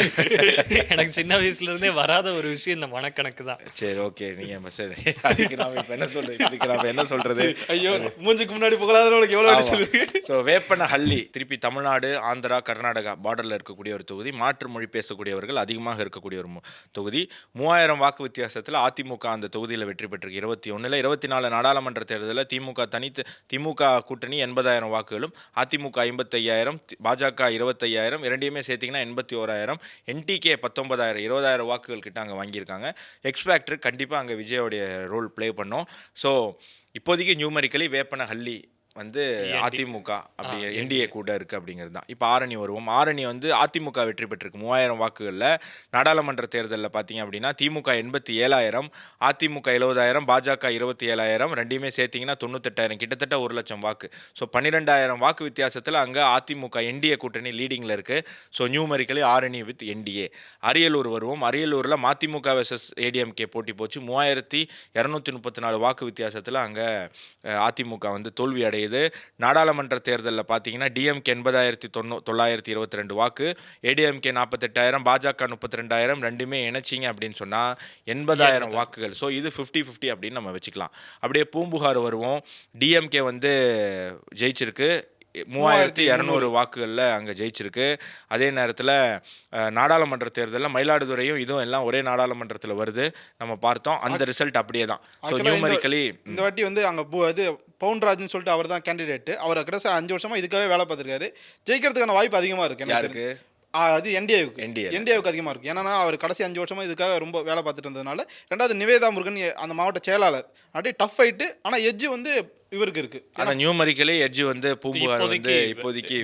Speaker 2: எனக்கு சின்ன வயசுலேருந்தே வராத ஒரு விஷயம் இந்த மனக்கணக்கு தான்.
Speaker 1: சரி, ஓகே, நீங்கள் சரி, அதுக்கு நாம் இப்போ என்ன சொல்கிறது
Speaker 3: ஐயோ மூஞ்சுக்கு முன்னாடி போகலாதவங்களுக்கு எவ்வளோ.
Speaker 1: ஸோ வேப்பனஹள்ளி திருப்பி தமிழ்நாடு, ஆந்திரா, கர்நாடகா பார்டரில் இருக்கக்கூடிய ஒரு தொகுதி. மாற்று மொழி பேசக்கூடியவர்கள் அதிகமாக இருக்கக்கூடிய ஒரு தொகுதி. 3,000 வாக்கு வித்தியாசத்தில் அதிமுக அந்த தொகுதியில் வெற்றி பெற்றிருக்கு. 21ல் 24 நாடாளுமன்ற தேர்தலில் திமுக கூட்டணி 80,000 வாக்குகளும், அதிமுக 55,000, பாஜக 25,000, இரண்டையுமே சேர்த்திங்கன்னா 81,000, என்டிகே 19,000, 20,000 வாக்குகள் கிட்ட அங்கே வாங்கியிருக்காங்க. எக்ஸ் ஃபேக்டர் கண்டிப்பாக அங்கே விஜயோடைய ரோல் ப்ளே பண்ணோம். ஸோ இப்போதைக்கு நியூமரிக்கலி வேப்பனஹள்ளி வந்து அதிமுக அப்படி
Speaker 2: NDA.
Speaker 1: என்டிஏ கூட இருக்குது அப்படிங்கிறது தான். இப்போ ஆரணி வருவோம். ஆரணி வந்து அதிமுக வெற்றி பெற்றிருக்கு 3000 வாக்குகளில். நாடாளுமன்ற தேர்தலில் பார்த்தீங்க அப்படின்னா திமுக 87,000, அதிமுக 70,000, பாஜக 27,000, ரெண்டையுமே சேர்த்திங்கன்னா 98,000, கிட்டத்தட்ட 1,00,000 வாக்கு. ஸோ 12,000 வாக்கு வித்தியாசத்தில் அங்கே அதிமுக என்டிஏ கூட்டணி லீடிங்கில் இருக்குது. So numerically Arani with NDA. Ariyalur வருவோம். அரியலூரில் மதிமுக வெர்சஸ் ஏடிஎம்கே போட்டி போச்சு. 3,234 வாக்கு வித்தியாசத்தில் அங்கே அதிமுக வந்து தோல்வி அடையுது. நாடாளுமன்ற தேர்தலில் பார்த்தீங்கன்னா டிஎம்கே 80,922 வாக்கு, ஏடிஎம்கே 48,000, பாஜக 32,000, ரெண்டுமே இணைச்சிங்க அப்படின்னு சொன்னால் 80,000 வாக்குகள். ஸோ இது 50-50 அப்படின்னு நம்ம வச்சுக்கலாம். அப்படியே பூம்புகார் வருவோம். டிஎம்கே வந்து ஜெயிச்சிருக்கு 3,200 வாக்குகளில் அங்கே ஜெயிச்சிருக்கு. அதே நேரத்தில் நாடாளுமன்ற தேர்தலில் மயிலாடுதுறையும் இதுவும் எல்லாம் ஒரே நாடாளுமன்றத்தில் வருது நம்ம பார்த்தோம். அந்த ரிசல்ட் அப்படியே தான். ஸோ நியூமரிக்கலி
Speaker 3: இந்த வாட்டி வந்து அங்கே இது பவுன்ராஜ்னு சொல்லிட்டு அவர் தான் கேண்டிடேட். அவர் கிட்ட 5 வருஷமா இதுக்காகவே வேலை பார்த்துருக்காரு. ஜெயிக்கிறதுக்கான வாய்ப்பு அதிகமாக இருக்குது.
Speaker 1: யாருக்கு?
Speaker 3: அது என்டிஏவுக்கு அதிகமாக இருக்குது. ஏன்னா அவர் கடைசி 5 வருஷமா இதுக்காக ரொம்ப வேலை பார்த்துட்டு இருந்ததுனால. ரெண்டாவது நிவேதா முருகன் அந்த மாவட்ட செயலாளர், அப்படியே டஃப் ஃபைட்டு. ஆனால் எட்ஜ் வந்து இவருக்கு இருக்கு.
Speaker 1: ஆனால் நியூமரிக்கலி எட்ஜ் வந்து பூம்புகார் வந்து இப்போதைக்கு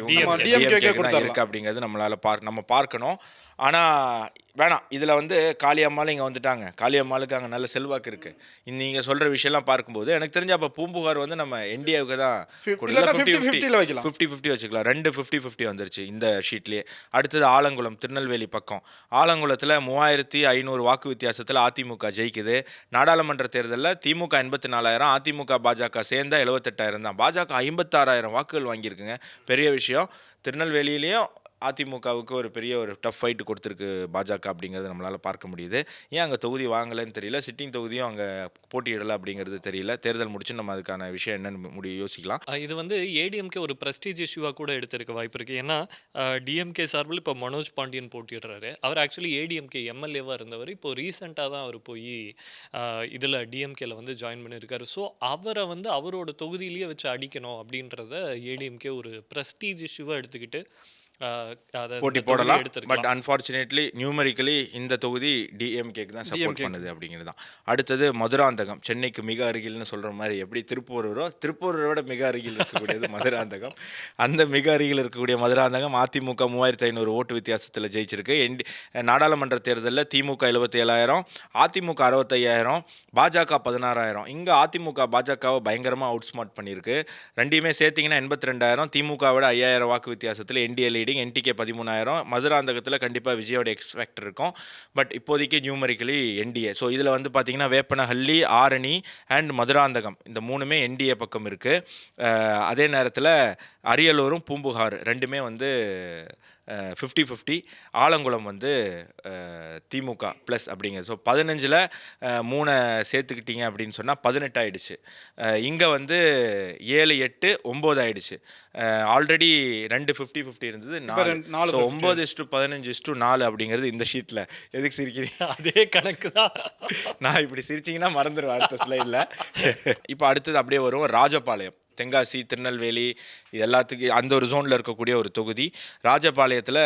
Speaker 3: டிஎம்கே
Speaker 1: இருக்கு அப்படிங்கிறது நம்மளால நம்ம பார்க்கணும். ஆனால் வேணாம், இதில் வந்து காளியம்மாள் இங்கே வந்துட்டாங்க. காளியம்மாளுக்கு அங்கே நல்ல செல்வாக்கு இருக்குது. நீங்கள் சொல்கிற விஷயம்லாம் பார்க்கும்போது எனக்கு தெரிஞ்ச அப்போ பூம்புகார் வந்து நம்ம என்டிஏவுக்கு தான் 50-50 வச்சுக்கலாம். 2 50-50 வந்துருச்சு இந்த ஷீட்லேயே. அடுத்தது ஆலங்குளம், திருநெல்வேலி பக்கம். ஆலங்குளத்தில் 3,500 வாக்கு வித்தியாசத்தில் அதிமுக ஜெயிக்குது. நாடாளுமன்ற தேர்தலில் திமுக 84,000, அதிமுக பாஜக சேர்ந்த 78,000 தான். பாஜக 56,000 வாக்குகள் வாங்கியிருக்குங்க. பெரிய விஷயம். திருநெல்வேலியிலையும் அதிமுகவுக்கு ஒரு பெரிய ஒரு டஃப் ஃபைட்டு கொடுத்துருக்கு பாஜக அப்படிங்கிறது நம்மளால் பார்க்க முடியுது. ஏன் அங்கே தொகுதி வாங்கலைன்னு தெரியல. சிட்டிங் தொகுதியும் அங்கே போட்டியிடலை அப்படிங்கிறது தெரியல. தேர்தல் முடிச்சு நம்ம அதுக்கான விஷயம் என்னன்னு யோசிக்கலாம்.
Speaker 2: இது வந்து ஏடிஎம்கே ஒரு ப்ரெஸ்டீஜ் இஷ்யூவாக கூட எடுத்திருக்க வாய்ப்பு இருக்குது. ஏன்னா டிஎம்கே சார்பில் இப்போ மனோஜ் பாண்டியன் போட்டியிடுறாரு. அவர் ஆக்சுவலி ஏடிஎம்கே எம்எல்ஏவாக இருந்தவர். இப்போ ரீசெண்டாக தான் அவர் போய் இதில் டிஎம்கேல வந்து ஜாயின் பண்ணியிருக்காரு. ஸோ அவரை வந்து அவரோட தொகுதியிலேயே வச்சு அடிக்கணும் அப்படின்றத ஏடிஎம்கே ஒரு ப்ரெஸ்டீஜ் இஷ்யூவாக எடுத்துக்கிட்டு
Speaker 1: போட்டி போடலாம். பட் அன்ஃபார்ச்சுனேட்லி நியூமரிக்கலி இந்த தொகுதி டிஎம்கேக்கு தான் சப்போர்ட் பண்ணுது அப்படிங்கிறது தான். அடுத்தது மதுராந்தகம், சென்னைக்கு மிக அருகில்னு சொல்கிற மாதிரி எப்படி திருப்பூரோட மிக அருகில் இருக்கக்கூடியது மதுராந்தகம். அந்த மிக அருகில் இருக்கக்கூடிய மதுராந்தகம் அதிமுக 3,500 ஓட்டு வித்தியாசத்தில் ஜெயிச்சிருக்கு. நாடாளுமன்ற தேர்தலில் திமுக 77,000, அதிமுக 65,000, பாஜக 16,000. இங்கே அதிமுக பாஜகவை பயங்கரமாக அவுட் ஸ்மார்ட் பண்ணியிருக்கு. ரெண்டையுமே சேர்த்திங்கன்னா 82,000, திமுகவோட 5,000 வாக்கு வித்தியாசத்தில் என்டிஏ லீடிங், என்டிகே 13,000. மதுராந்தகத்தில் கண்டிப்பாக விஜயோட எக்ஸ்பெக்ட் இருக்கும். பட் இப்போதைக்கு நியூமரிக்கலி என்டிஏ. ஸோ இதில் வந்து பார்த்தீங்கன்னா வேப்பனஹள்ளி, ஆரணி அண்ட் மதுராந்தகம் இந்த மூணுமே என்டிஏ பக்கம் இருக்குது. அதே நேரத்தில் அரியலூரும் பூம்புகார் ரெண்டுமே வந்து 50-50. ஆலங்குளம் வந்து திமுக ப்ளஸ் அப்படிங்கிறது. ஸோ 15ல் 3 சேர்த்துக்கிட்டீங்க அப்படின்னு சொன்னால் 18 ஆகிடுச்சு. இங்கே வந்து 7, 8, 9 ஆகிடுச்சு. ஆல்ரெடி 2 50-50 இருந்தது. 9:15:4 அப்படிங்கிறது இந்த ஷீட்டில். எதுக்கு சிரிக்கிறீங்க?
Speaker 2: அதே கணக்கு தான்.
Speaker 1: நான் இப்படி சிரிச்சிங்கன்னா மறந்துடுவேன் அடுத்த ஸ்லைடில். இப்போ அடுத்தது அப்படியே வரும் ராஜபாளையம், தென்காசி, திருநெல்வேலி, இது எல்லாத்துக்கும் அந்த ஒரு ஜோனில் இருக்கக்கூடிய ஒரு தொகுதி. ராஜபாளையத்தில்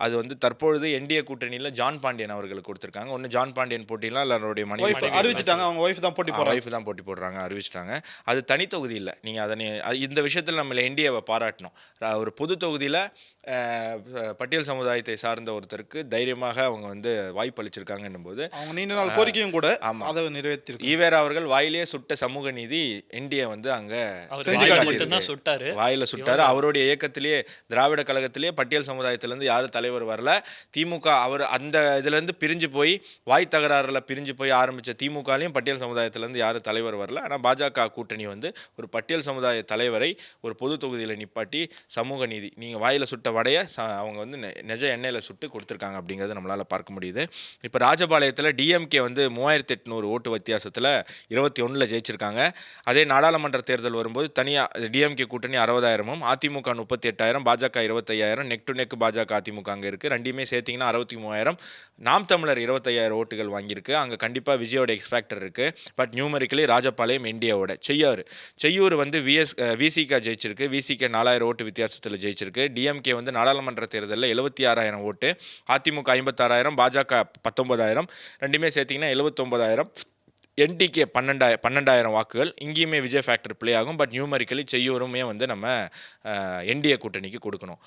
Speaker 1: அது வந்து தற்பொழுது என்டிஏ கூட்டணியில் ஜான் பாண்டியன் அவர்களுக்கு கொடுத்துருக்காங்க. ஒன்று ஜான் பாண்டியன் போட்டிலாம் இல்லை, அவருடைய மனைவி
Speaker 3: அறிவிச்சிட்டாங்க. அவங்க ஒய்ஃப் தான்
Speaker 1: போட்டி போடுறாங்க, அறிவிச்சிட்டாங்க. அது தனி தொகுதி இல்லை. நீங்கள் அதனை இந்த விஷயத்தில் நம்ம என்டிஏவை பாராட்டணும். ஒரு பொது தொகுதியில் பட்டியல் சமுதாயத்தை சார்ந்த ஒருத்தருக்கு தைரியமாக அவங்க வந்து வாய்ப்பு அளிச்சிருக்காங்கன்னும் போது
Speaker 3: அவங்க நீண்ட நாள் கோரிக்கையும் கூட அதை நிறைவேற்றிருக்கு.
Speaker 1: ஈவேரா அவர்கள் வாயிலே சுட்ட சமூக நீதி என்டிஏ வந்து அங்கே வாயில சுட்டாரு. அவருடைய இயக்கத்திலேயே திராவிட கழகத்திலேயே பட்டியல் சமுதாயத்திலேருந்து யாரும் தலைவர் வரல. திமுக அவர் அந்த இதுலேருந்து பிரிஞ்சு போய் வாய் தகராறுல பிரிஞ்சு போய் ஆரம்பித்த திமுகலையும் பட்டியல் சமுதாயத்திலேருந்து யாரும் தலைவர் வரல. ஆனால் பாஜக கூட்டணி வந்து ஒரு பட்டியல் சமுதாய தலைவரை ஒரு பொது தொகுதியில் நிப்பாட்டி சமூக நீதி, நீங்கள் வாயில் சுட்ட வடைய அவங்க வந்து நெஜ எண்ணெயில் சுட்டு கொடுத்துருக்காங்க அப்படிங்கிறது நம்மளால் பார்க்க முடியுது. இப்போ ராஜபாளையத்தில் டிஎம்கே வந்து 3,800 ஓட்டு வித்தியாசத்தில் 21ல் ஜெயிச்சிருக்காங்க. அதே நாடாளுமன்ற தேர்தல் வரும்போது தனியாக டிஎம்கே கூட்டணி 60,000, அதிமுக 38,000, பாஜக 25,000, நெக் டு நெக் பாஜக அதிமுக அங்கே இருக்குது. ரெண்டையுமே சேர்த்திங்கன்னா 63,000. நாம் தமிழர் 25,000 ஓட்டுகள் வாங்கியிருக்கு. அங்கே கண்டிப்பாக விஜயோட எக்ஸ்பேக்டர் இருக்குது. பட் நியூமரிக்கலி ராஜபாளையம் என்டிஏவோட. செய்யூர் வந்து விசிகா ஜெயிச்சிருக்கு. விசிகா 4,000 ஓட்டு வித்தியாசத்தில் ஜெயிச்சிருக்கு. டிஎம்கே வந்து நாடாளுமன்ற தேர்தலில் 76,000 ஓட்டு, அதிமுக 56,000, பாஜக 19,000, ரெண்டுமே சேர்த்திங்கன்னா 79,000. என்டிகே 12,000 வாக்குகள். இங்கேயுமே விஜய் ஃபேக்டர் ப்ளே ஆகும். பட் நியூமரிக்கலி செய்யூருமே வந்து நம்ம என்டிஏ கூட்டணிக்கு கொடுக்கணும்.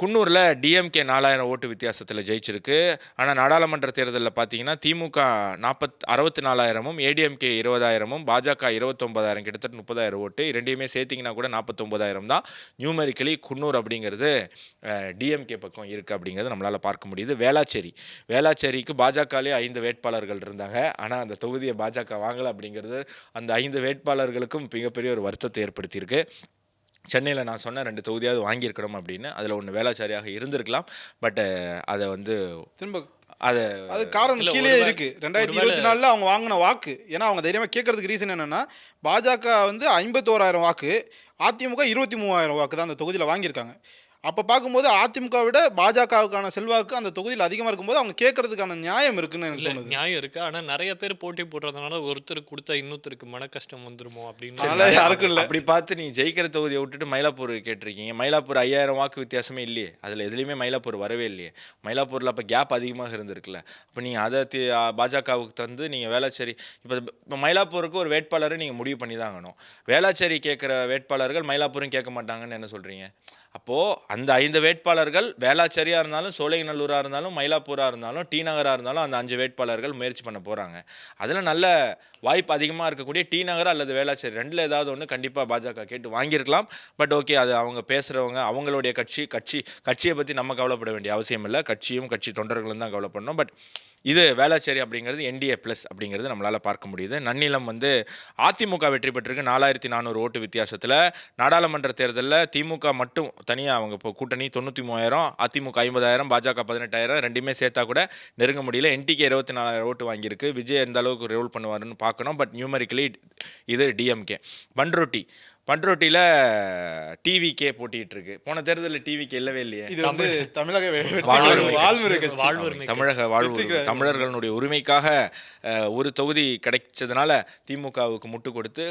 Speaker 1: குன்னூரில் டிஎம்கே 4,000 ஓட்டு வித்தியாசத்தில் ஜெயிச்சிருக்கு. ஆனால் நாடாளுமன்ற தேர்தலில் பார்த்தீங்கன்னா திமுக 64,000 ஏடிஎம்கே 20,000 பாஜக 29,000 கிட்டத்தட்ட 30,000 ஓட்டு. ரெண்டையுமே சேர்த்திங்கன்னா கூட 49,000 தான். நியூமரிக்கலி குன்னூர் அப்படிங்கிறது டிஎம்கே பக்கம் இருக்குது அப்படிங்கிறது நம்மளால் பார்க்க முடியுது. வேளாச்சேரிக்கு பாஜகலே 5 வேட்பாளர்கள் இருந்தாங்க. ஆனால் அந்த தொகுதியை பாஜக வாங்கலை அப்படிங்கிறது அந்த 5 வேட்பாளர்களுக்கும் மிகப்பெரிய ஒரு வருத்தத்தை ஏற்படுத்தியிருக்கு. சென்னையில் நான் சொன்ன 2 தொகுதியாவது வாங்கியிருக்கணும் அப்படின்னு. அதில் ஒன்று வேளாச்சேரியாக இருந்திருக்கலாம். பட் அதை வந்து
Speaker 3: திரும்ப
Speaker 1: அது
Speaker 3: காரணம்
Speaker 2: இல்ல,
Speaker 3: கீழே இருக்கு. 2024 அவங்க வாங்கின வாக்கு, ஏன்னா அவங்க தைரியமாக கேட்கறதுக்கு ரீசன் என்னன்னா, பாஜக வந்து 51,000 வாக்கு, அதிமுக 23,000 வாக்கு தான் அந்த தொகுதியில் வாங்கியிருக்காங்க. அப்போ பார்க்கும்போது அதிமுக விட பாஜகவுக்கான செல்வாக்கு அந்த தொகுதியில் அதிகமாக இருக்கும்போது அவங்க கேட்கறதுக்கான நியாயம் இருக்குன்னு எனக்கு
Speaker 2: இல்ல
Speaker 3: தோணுது.
Speaker 2: நியாயம் இருக்கு. ஆனா நிறைய பேர் போட்டி போடுறதுனால ஒருத்தருக்கு கொடுத்தா இன்னொருத்தருக்கு மன கஷ்டம் வந்துருமோ அப்படின்னு
Speaker 3: அதனால யாருக்கும் இல்லை.
Speaker 1: அப்படி பார்த்து நீ ஜெயிக்கிற தொகுதியை விட்டுட்டு மயிலாப்பூர் கேட்டிருக்கீங்க. மயிலாப்பூர் 5,000 வாக்கு வித்தியாசமே இல்லையே. அதில் எதுலேயுமே மயிலாப்பூர் வரவே இல்லையே. மயிலாப்பூரில் அப்போ கேப் அதிகமாக இருந்திருக்குல்ல. இப்போ நீங்கள் அதை பாஜகவுக்கு தந்து நீங்கள் வேளாச்சேரி இப்போ மயிலாப்பூருக்கு ஒரு வேட்பாளரை நீங்கள் முடிவு பண்ணி தான் ஆகணும். வேளாச்சேரி கேட்குற வேட்பாளர்கள் மயிலாப்பூரும் கேட்க மாட்டாங்கன்னு என்ன சொல்கிறீங்க? அப்போது அந்த 5 வேட்பாளர்கள் வேளாச்சேரியாக இருந்தாலும், சோலைநல்லூராக இருந்தாலும், மயிலாப்பூராக இருந்தாலும், டி நகராக இருந்தாலும் அந்த 5 வேட்பாளர்கள் முயற்சி பண்ண போகிறாங்க. அதில் நல்ல வாய்ப்பு அதிகமாக இருக்கக்கூடிய டி நகர் அல்லது வேளாச்சேரி 2ல் ஏதாவது ஒன்று கண்டிப்பாக பாஜக கேட்டு வாங்கியிருக்கலாம். பட் ஓகே, அது அவங்க பேசுகிறவங்க அவங்களுடைய கட்சியை பற்றி நம்ம கவலைப்பட வேண்டிய அவசியம் இல்லை. கட்சி தொண்டர்களும் தான் கவலைப்படணும். பட் இது வேளாச்சேரி அப்படிங்கிறது என்டிஏ ப்ளஸ் அப்படிங்கிறது நம்மளால் பார்க்க முடியுது. நன்னிலம் வந்து அதிமுக வெற்றி பெற்றிருக்கு 4,400 ஓட்டு வித்தியாசத்தில். நாடாளுமன்ற தேர்தலில் திமுக மட்டும் தனியாக அவங்க இப்போ கூட்டணி 93,000, அதிமுக 50,000, பாஜக 18,000 ரெண்டுமே சேர்த்தா கூட நெருங்க முடியல. என்டிகே 24,000 ஓட்டு வாங்கியிருக்கு. விஜய் எந்த அளவுக்கு ரோல் பண்ணுவாருன்னு பார்க்கணும். பட் நியூமரிக்கலி இது டிஎம்கே. பண்ருட்டியில் டிவிகே போட்டிட்டு இருக்கு. போன தேர்தலில் டிவிகே இல்லவே இல்லையே.
Speaker 3: இது வந்து தமிழக
Speaker 1: வாழ்வுரிமை
Speaker 3: கட்சி.
Speaker 2: வாழ்வுரிமை
Speaker 1: தமிழக தமிழர்களுடைய உரிமைக்காக ஒரு தொகுதி கிடைச்சதுனால திமுகவுக்கு முட்டு கொடுத்து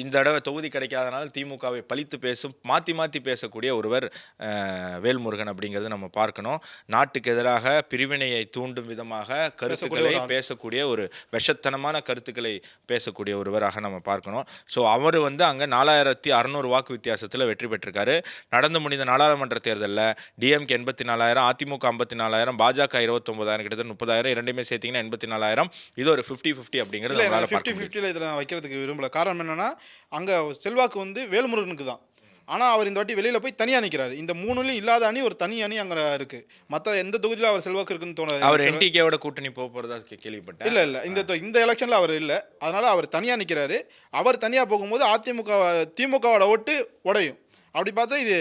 Speaker 1: இந்த தடவை தொகுதி கிடைக்காதனால திமுகவை பழித்து மாற்றி பேசக்கூடிய ஒருவர் வேல்முருகன் அப்படிங்கிறது நம்ம பார்க்கணும். நாட்டுக்கு எதிராக பிரிவினையை தூண்டும் விதமாக கருத்துக்களை பேசக்கூடிய ஒரு விஷத்தனமான கருத்துக்களை பேசக்கூடிய ஒருவராக நம்ம பார்க்கணும். ஸோ அவர் வந்து அங்கே 4,600 வாக்கு வித்தியாசத்தில் வெற்றி பெற்றிருக்காரு. நடந்து முடிந்த நாடாளுமன்ற தேர்தலில் டிஎம்கே 84,000, அதிமுக 54,000, பாஜக 29,000 கிட்டத்தட்ட 30,000 இரண்டுமே சேர்த்திங்கன்னா 84,000. இது ஒரு 50-50 அப்படிங்கிறது நம்மளால பார்க்க முடியும்.
Speaker 3: 50-50 இதில் நான் வைக்கிறதுக்கு விரும்பல. காரணம் என்னன்னா, அங்கே செல்வாக்கு வந்து வேல்முருகனுக்கு தான். ஆனால் அவர் இந்த வாட்டி வெளியில் போய் தனியாக நிற்கிறாரு. இந்த 3லையும் இல்லாத அணி ஒரு தனி அணி அங்கே இருக்குது. மற்ற எந்த தொகுதியில் அவர் செல்வாக்கு இருக்குன்னு தோணுது.
Speaker 1: அவர் என்டிகேவோட கூட்டணி போகிறதா கேள்விப்பட்டேன்.
Speaker 3: இல்லை இந்த எலெக்ஷனில் அவர் இல்லை. அதனால் அவர் தனியாக நிற்கிறாரு. அவர் தனியாக போகும்போது திமுகவோட ஓட்டு உடையும். அப்படி பார்த்தா இது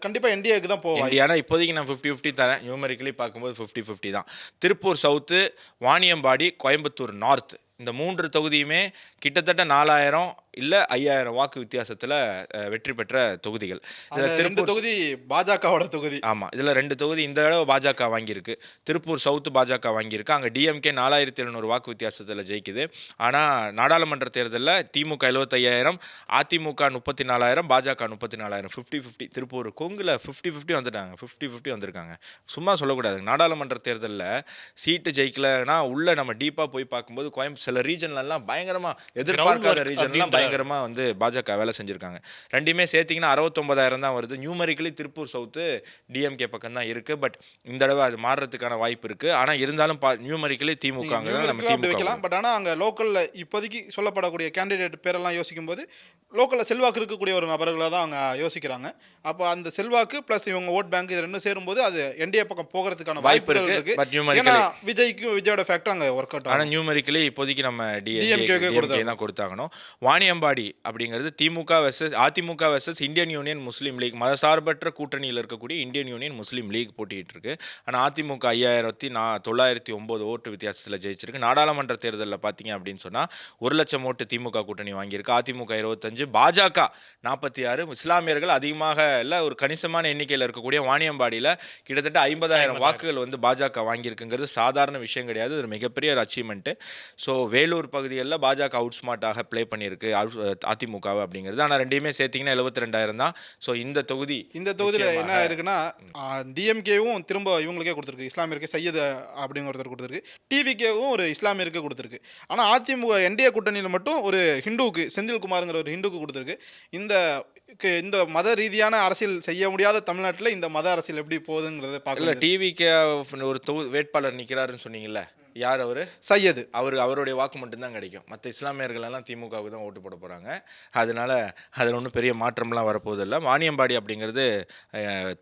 Speaker 3: கண்டிப்பாக என்டிஏக்கு தான் போவாங்க.
Speaker 1: ஆனால் இப்போதைக்கு நான் 50-50 தரேன். நியூமரிக்கலி பார்க்கும்போது 50-50 தான். திருப்பூர் சவுத்து, வாணியம்பாடி, கோயம்புத்தூர் நார்த் இந்த 3 தொகுதியுமே கிட்டத்தட்ட 4,000 இல்லை 5,000 வாக்கு வித்தியாசத்தில் வெற்றி பெற்ற தொகுதிகள்.
Speaker 3: இதில் 2 தொகுதி பாஜகவோட தொகுதி.
Speaker 1: ஆமாம், இதில் 2 தொகுதி இந்த தடவை பாஜக வாங்கியிருக்கு. திருப்பூர் சவுத்து பாஜக வாங்கியிருக்கு. அங்கே டிஎம்கே 4,700 வாக்கு வித்தியாசத்தில் ஜெயிக்குது. ஆனால் நாடாளுமன்ற தேர்தலில் திமுக 75,000, அதிமுக 34,000, பாஜக 34,000. 50-50. திருப்பூர் கொங்குல 50-50 வந்துட்டாங்க. 50-50 வந்திருக்காங்க. சும்மா சொல்லக்கூடாது. நாடாளுமன்ற தேர்தலில் சீட்டு ஜெயிக்கலன்னா உள்ள நம்ம டீப்பாக போய் பார்க்கும்போது கோயம்புத்தூர் சில ரீஜன்லாம் பயங்கரமாக எதிர்பார்க்காத ரீஜன்லாம் பயங்கரமாக வந்து பாஜக வேலை செஞ்சுருக்காங்க. ரெண்டுமே சேர்த்திங்கன்னா 69,000 தான் வருது. நியூமரிக்கலி திருப்பூர் சவுத்து டிஎம்கே பக்கம் தான் இருக்குது. பட் இந்த தடவை அது மாறுறதுக்கான வாய்ப்பு இருக்குது. ஆனால் இருந்தாலும் நியூமரிக்கலி திமுக
Speaker 3: வைக்கலாம். பட் ஆனால் அங்கே லோக்கலில் இப்போதைக்கு சொல்லப்படக்கூடிய கேண்டிடேட் பேரெல்லாம் யோசிக்கும் போது லோக்கலில் செல்வாக்கு இருக்கக்கூடிய ஒரு நபர்களை தான் அவங்க யோசிக்கிறாங்க. அப்போ அந்த செல்வாக்கு ப்ளஸ் இவங்க ஓட் பேங்க் இது ரெண்டும் சேரும்போது அது என்டிஏ பக்கம் போகிறதுக்கான வாய்ப்புகள் இருக்கு. ஏன்னா விஜயோட ஃபேக்டர் அங்கே ஒர்க் அவுட்.
Speaker 1: ஆனால் நியூமரிக்கலி இப்போதைக்கு நம்ம டிஎம்கே தான் கொடுத்தாங்கணும். வாணியம்பாடி அப்படிங்கிறது அதிமுக வெர்சஸ் இந்தியன் யூனியன் முஸ்லீம் லீக், மதசார்பற்ற கூட்டணியில் இருக்கக்கூடிய இந்தியன் யூனியன் முஸ்லீம் லீக் போட்டிட்டு இருக்கு. ஆனால் அதிமுக 5,909 ஓட்டு வித்தியாசத்தில் ஜெயிச்சிருக்கு. நாடாளுமன்ற தேர்தலில் பார்த்தீங்க அப்படின்னு சொன்னால் 1,00,000 ஓட்டு திமுக கூட்டணி வாங்கியிருக்கு. அதிமுக 25, பாஜக 46. இஸ்லாமியர்கள் அதிகமாக இல்லை, ஒரு கணிசமான எண்ணிக்கையில் இருக்கக்கூடிய வாணியம்பாடியில் கிட்டத்தட்ட 50,000 வாக்குகள் வந்து பாஜக வாங்கியிருக்குங்கிறது சாதாரண விஷயம் கிடையாது. ஒரு மிகப்பெரிய ஒரு அச்சீவ்மெண்ட்டு. ஸோ வேலூர் பகுதிகளில் பாஜக அவுட் ஸ்மார்ட்டாக ப்ளே பண்ணியிருக்கு. அதிமுகவை அப்படிங்கிறது. ஆனால் ரெண்டையுமே சேர்த்திங்கன்னா 72,000 தான். ஸோ இந்த
Speaker 3: தொகுதியில் என்ன இருக்குன்னா டிஎம்கேவும் திரும்ப இவங்களுக்கே கொடுத்துருக்கு, இஸ்லாமியருக்கு சையது அப்படிங்கிற ஒருத்தர் கொடுத்துருக்கு, டிவிகேவும் ஒரு இஸ்லாமியருக்கு கொடுத்துருக்கு. ஆனால் அதிமுக என்டிஏ கூட்டணியில் மட்டும் ஒரு ஹிந்துவுக்கு, செந்தில்குமாருங்கிற ஒரு ஹிந்துவுக்கு கொடுத்துருக்கு. இந்த மத ரீதியான அரசியல் செய்ய முடியாத தமிழ்நாட்டில் இந்த மத அரசியல் எப்படி போகுதுங்கிறத பார்க்கல.
Speaker 1: டிவிகே ஒரு வேட்பாளர் நிற்கிறாருன்னு சொன்னீங்கல்ல, யார் அவர்?
Speaker 3: சையது.
Speaker 1: அவருடைய வாக்கு மட்டும்தான் கிடைக்கும். மற்ற இஸ்லாமியர்கள் எல்லாம் திமுகவுக்கு தான் ஓட்டு போட போகிறாங்க. அதனால அதில் ஒன்றும் பெரிய மாற்றம்லாம் வரப்போதில்லை. வாணியம்பாடி அப்படிங்கிறது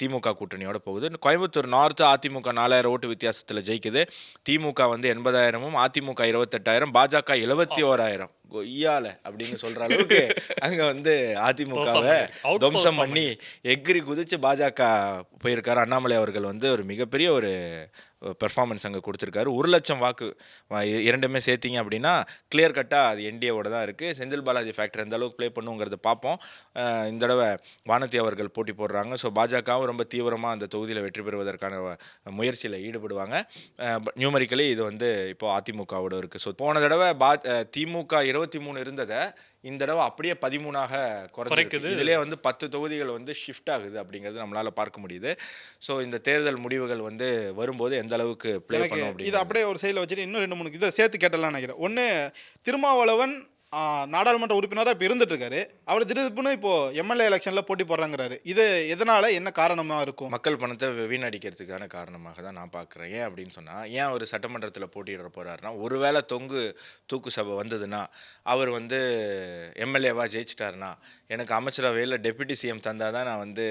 Speaker 1: திமுக கூட்டணியோட போகுது. கோயம்புத்தூர் நார்த்து அதிமுக 4000 ஓட்டு வித்தியாசத்தில் ஜெயிக்குது. திமுக வந்து 80,000, அதிமுக 28,000, பாஜக 71,000. கொய்யால அப்படின்னு சொல்ற அளவுக்கு அங்க வந்து அதிமுகவை துவம்சம் பண்ணி எகிரி குதிச்சு பாஜக போயிருக்காரு. அண்ணாமலை அவர்கள் வந்து ஒரு மிகப்பெரிய ஒரு பெர்ஃபார்மன்ஸ் அங்கே கொடுத்துருக்காரு. 1,00,000 வாக்கு இரண்டுமே சேர்த்திங்க அப்படின்னா கிளியர் கட்டாக அது என்டிஏவோட தான் இருக்குது. செந்தில் பாலாஜி ஃபேக்டர் எந்த அளவுக்கு ப்ளே பண்ணுங்கிறத பார்ப்போம். இந்த தடவை வானதி அவர்கள் போட்டி போடுறாங்க. ஸோ பாஜகவும் ரொம்ப தீவிரமாக அந்த தொகுதியில் வெற்றி பெறுவதற்கான முயற்சியில் ஈடுபடுவாங்க. நியூமரிக்கலி இது வந்து இப்போ அதிமுகவோட இருக்குது. ஸோ போன தடவை திமுக 23 இருந்ததை இந்த தடவை அப்படியே 13ஆக குறைக்குது. இதுலேயே வந்து 10 தொகுதிகள் வந்து ஷிஃப்ட் ஆகுது அப்படிங்கிறது நம்மளால் பார்க்க முடியுது. ஸோ இந்த தேர்தல் முடிவுகள் வந்து வரும்போது எந்த அளவுக்கு ப்ளே பண்ணும் அப்படி
Speaker 3: இது அப்படியே ஒரு சைடில் வச்சுட்டு இன்னும் 2-3 இதை சேர்த்து கேட்டலாம்னு நினைக்கிறேன். ஒன்று, திருமாவளவன் நாடாளுமன்ற உறுப்பினராக இப்போ இருந்துட்டு இருக்காரு. அவர் திடீர்னு இப்போ எம்எல்ஏ எலெக்ஷனில் போட்டி போடுறாங்கிறாரு. இது எதனால, என்ன காரணமாக இருக்கும்?
Speaker 1: மக்கள் பணத்தை வீணடிக்கிறதுக்கான காரணமாக தான் நான் பார்க்குறேன். ஏன் அப்படின்னு சொன்னால், ஏன் அவர் சட்டமன்றத்தில் போட்டியிட போகிறாருன்னா, ஒருவேளை தூக்கு சபை வந்ததுன்னா, அவர் வந்து எம்எல்ஏவாக ஜெயிச்சிட்டாருன்னா, எனக்கு அமைச்சரவையில் டெப்யூட்டி சிஎம் தந்தால் தான் நான் வந்து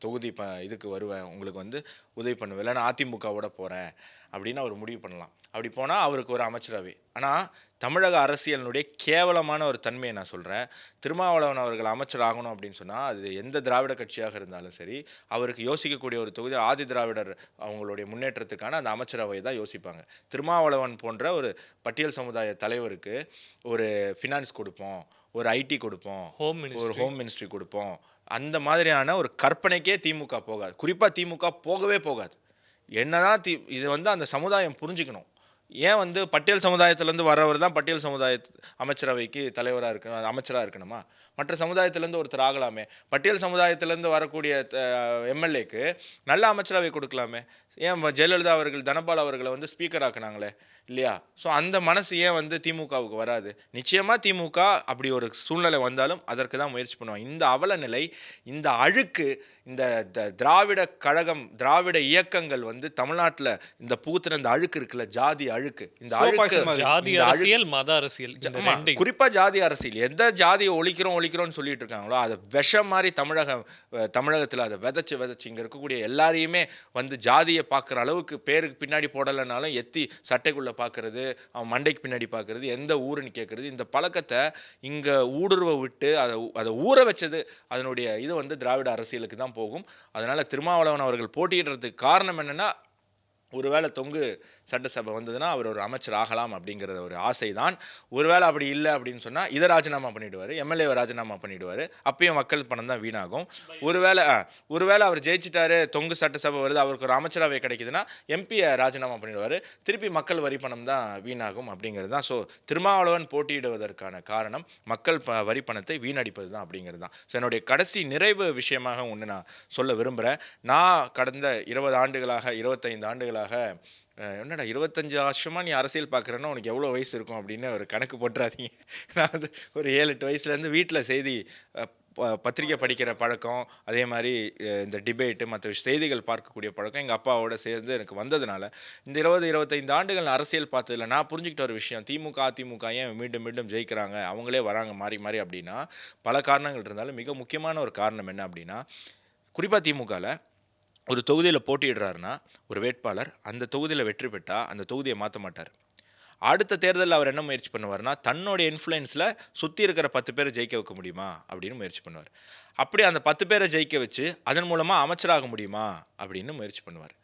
Speaker 1: தொகுதி இதுக்கு வருவேன், உங்களுக்கு வந்து உதவி பண்ணுவேன், இல்லை நான் அதிமுகவோட போகிறேன் அப்படின்னு அவர் முடிவு பண்ணலாம். அப்படி போனால் அவருக்கு ஒரு அமைச்சரவை. ஆனால் தமிழக அரசியலினுடைய கேவலமான ஒரு தன்மையை நான் சொல்கிறேன். திருமாவளவன் அவர்கள் அமைச்சர் ஆகணும் அப்படின்னு சொன்னால், அது எந்த திராவிட கட்சியாக இருந்தாலும் சரி, அவருக்கு யோசிக்கக்கூடிய ஒரு தொகுதி ஆதி திராவிடர் அவங்களுடைய முன்னேற்றத்துக்கான அந்த அமைச்சரவை தான் யோசிப்பாங்க. திருமாவளவன் போன்ற ஒரு பட்டியல் சமுதாய தலைவருக்கு ஒரு ஃபினான்ஸ் கொடுப்போம், ஒரு ஐடி கொடுப்போம், ஒரு ஹோம் மினிஸ்ட்ரி கொடுப்போம், அந்த மாதிரியான ஒரு கற்பனைக்கே திமுக போகாது. குறிப்பாக திமுக போகவே போகாது. என்னதான் இது வந்து அந்த சமுதாயம் புரிஞ்சுக்கணும். ஏன் வந்து பட்டியல் சமுதாயத்திலேருந்து வரவர் தான் பட்டியல் சமுதாய அமைச்சரவைக்கு தலைவராக இருக்கணும், அமைச்சராக இருக்கணுமா? மற்ற சமுதாயத்திலேருந்து ஒருத்தர் ஆகலாமே. பட்டியல் சமுதாயத்திலேருந்து வரக்கூடிய எம்எல்ஏக்கு நல்ல அமைச்சரவை கொடுக்கலாமே. ஏன் ஜெயலலிதா அவர்கள் தனபால் அவர்களை வந்து ஸ்பீக்கர் ஆக்குனாங்களே இல்லையா? ஸோ அந்த மனசு ஏன் வந்து திமுகவுக்கு வராது? நிச்சயமாக திமுக அப்படி ஒரு சூழ்நிலை வந்தாலும் அதற்கு தான் முயற்சி பண்ணுவாங்க. இந்த அவல நிலை, இந்த அழுக்கு, இந்த திராவிட கழகம், திராவிட இயக்கங்கள் வந்து தமிழ்நாட்டில் இந்த புகுத்துற இந்த அழுக்கு இருக்குல்ல, ஜாதி அழுக்கு, இந்த அழுக்கு,
Speaker 2: ஜாதி அரசியல், மத அரசியல்,
Speaker 1: குறிப்பாக ஜாதி அரசியல், எந்த ஜாதியை ஒழிக்கிறோம்னு சொல்லிட்டு இருக்காங்களோ அதை விஷம் மாதிரி தமிழகத்தில் அதை விதைச்சு இங்கே இருக்கக்கூடிய எல்லாரையுமே வந்து ஜாதியை பார்க்குற அளவுக்கு, பேருக்கு பின்னாடி போடலைனாலும் எத்தி சட்டைக்குள்ளே பார்க்குறது, அவன் மண்டைக்கு பின்னாடி பார்க்குறது, எந்த ஊருன்னு கேட்குறது, இந்த பழக்கத்தை இங்கே ஊடுருவ விட்டு அதை ஊற வச்சது அதனுடைய இது வந்து திராவிட அரசியலுக்கு தான் போகும். அதனால் திருமாவளவன் அவர்கள் போட்டியிடுறதுக்கு காரணம் என்னென்னா, ஒருவேளை சட்டசபை வந்ததுன்னா அவர் ஒரு அமைச்சர் ஆகலாம் அப்படிங்கிற ஒரு ஆசை தான். ஒருவேளை அப்படி இல்லை அப்படின்னு சொன்னால் இதை ராஜினாமா பண்ணிவிடுவார், எம்எல்ஏவை ராஜினாமா பண்ணிவிடுவார். அப்பயும் மக்கள் பணம் தான் வீணாகும். ஒருவேளை அவர் ஜெயிச்சிட்டாரு, சட்டசபை வருது, அவருக்கு ஒரு அமைச்சரவை கிடைக்குதுன்னா எம்பியை ராஜினாமா பண்ணிவிடுவார், திருப்பி மக்கள் வரி பணம் தான் வீணாகும் அப்படிங்கிறது தான். ஸோ திருமாவளவன் போட்டியிடுவதற்கான காரணம் மக்கள் வரி பணத்தை வீணடிப்பது தான் அப்படிங்கிறது தான். ஸோ என்னுடைய கடைசி நிறைவு விஷயமாக ஒன்று நான் சொல்ல விரும்புகிறேன். நான் கடந்த 20 ஆண்டுகளாக 25 ஆண்டுகளாக என்னடா 25 வருஷமாக நீ அரசியல் பார்க்குறேன்னா உனக்கு எவ்வளோ வயசு இருக்கும் அப்படின்னு ஒரு கணக்கு போட்டுறாதீங்க. நான் வந்து ஒரு 7-8 வயசுலேருந்து வீட்டில் செய்தி பத்திரிக்கை படிக்கிற பழக்கம், அதே மாதிரி இந்த டிபேட்டு மற்ற செய்திகள் பார்க்கக்கூடிய பழக்கம் எங்கள் அப்பாவோட சேர்ந்து எனக்கு வந்ததுனால இந்த 20-25 ஆண்டுகள் அரசியல் பார்த்ததில்ல நான் புரிஞ்சுக்கிட்ட ஒரு விஷயம், அதிமுக ஏன் மீண்டும் மீண்டும் ஜெயிக்கிறாங்க, அவங்களே வராங்க மாறி அப்படின்னா பல காரணங்கள் இருந்தாலும் மிக முக்கியமான ஒரு காரணம் என்ன அப்படின்னா, குறிப்பாக திமுகவில் ஒரு தொகுதியில் போட்டியிடுறாருன்னா ஒரு வேட்பாளர் அந்த தொகுதியில் வெற்றி பெற்றால் அந்த தொகுதியை மாற்ற மாட்டார். அடுத்த தேர்தலில் அவர் என்ன முயற்சி பண்ணுவார்னா, தன்னுடைய இன்ஃப்ளூயன்ஸில் சுற்றி இருக்கிற 10 பேரை ஜெயிக்க வைக்க முடியுமா அப்படின்னு முயற்சி பண்ணுவார். அப்படி அந்த 10 பேரை ஜெயிக்க வச்சு அதன் மூலமாக அமைச்சராக முடியுமா அப்படின்னு முயற்சி பண்ணுவார்.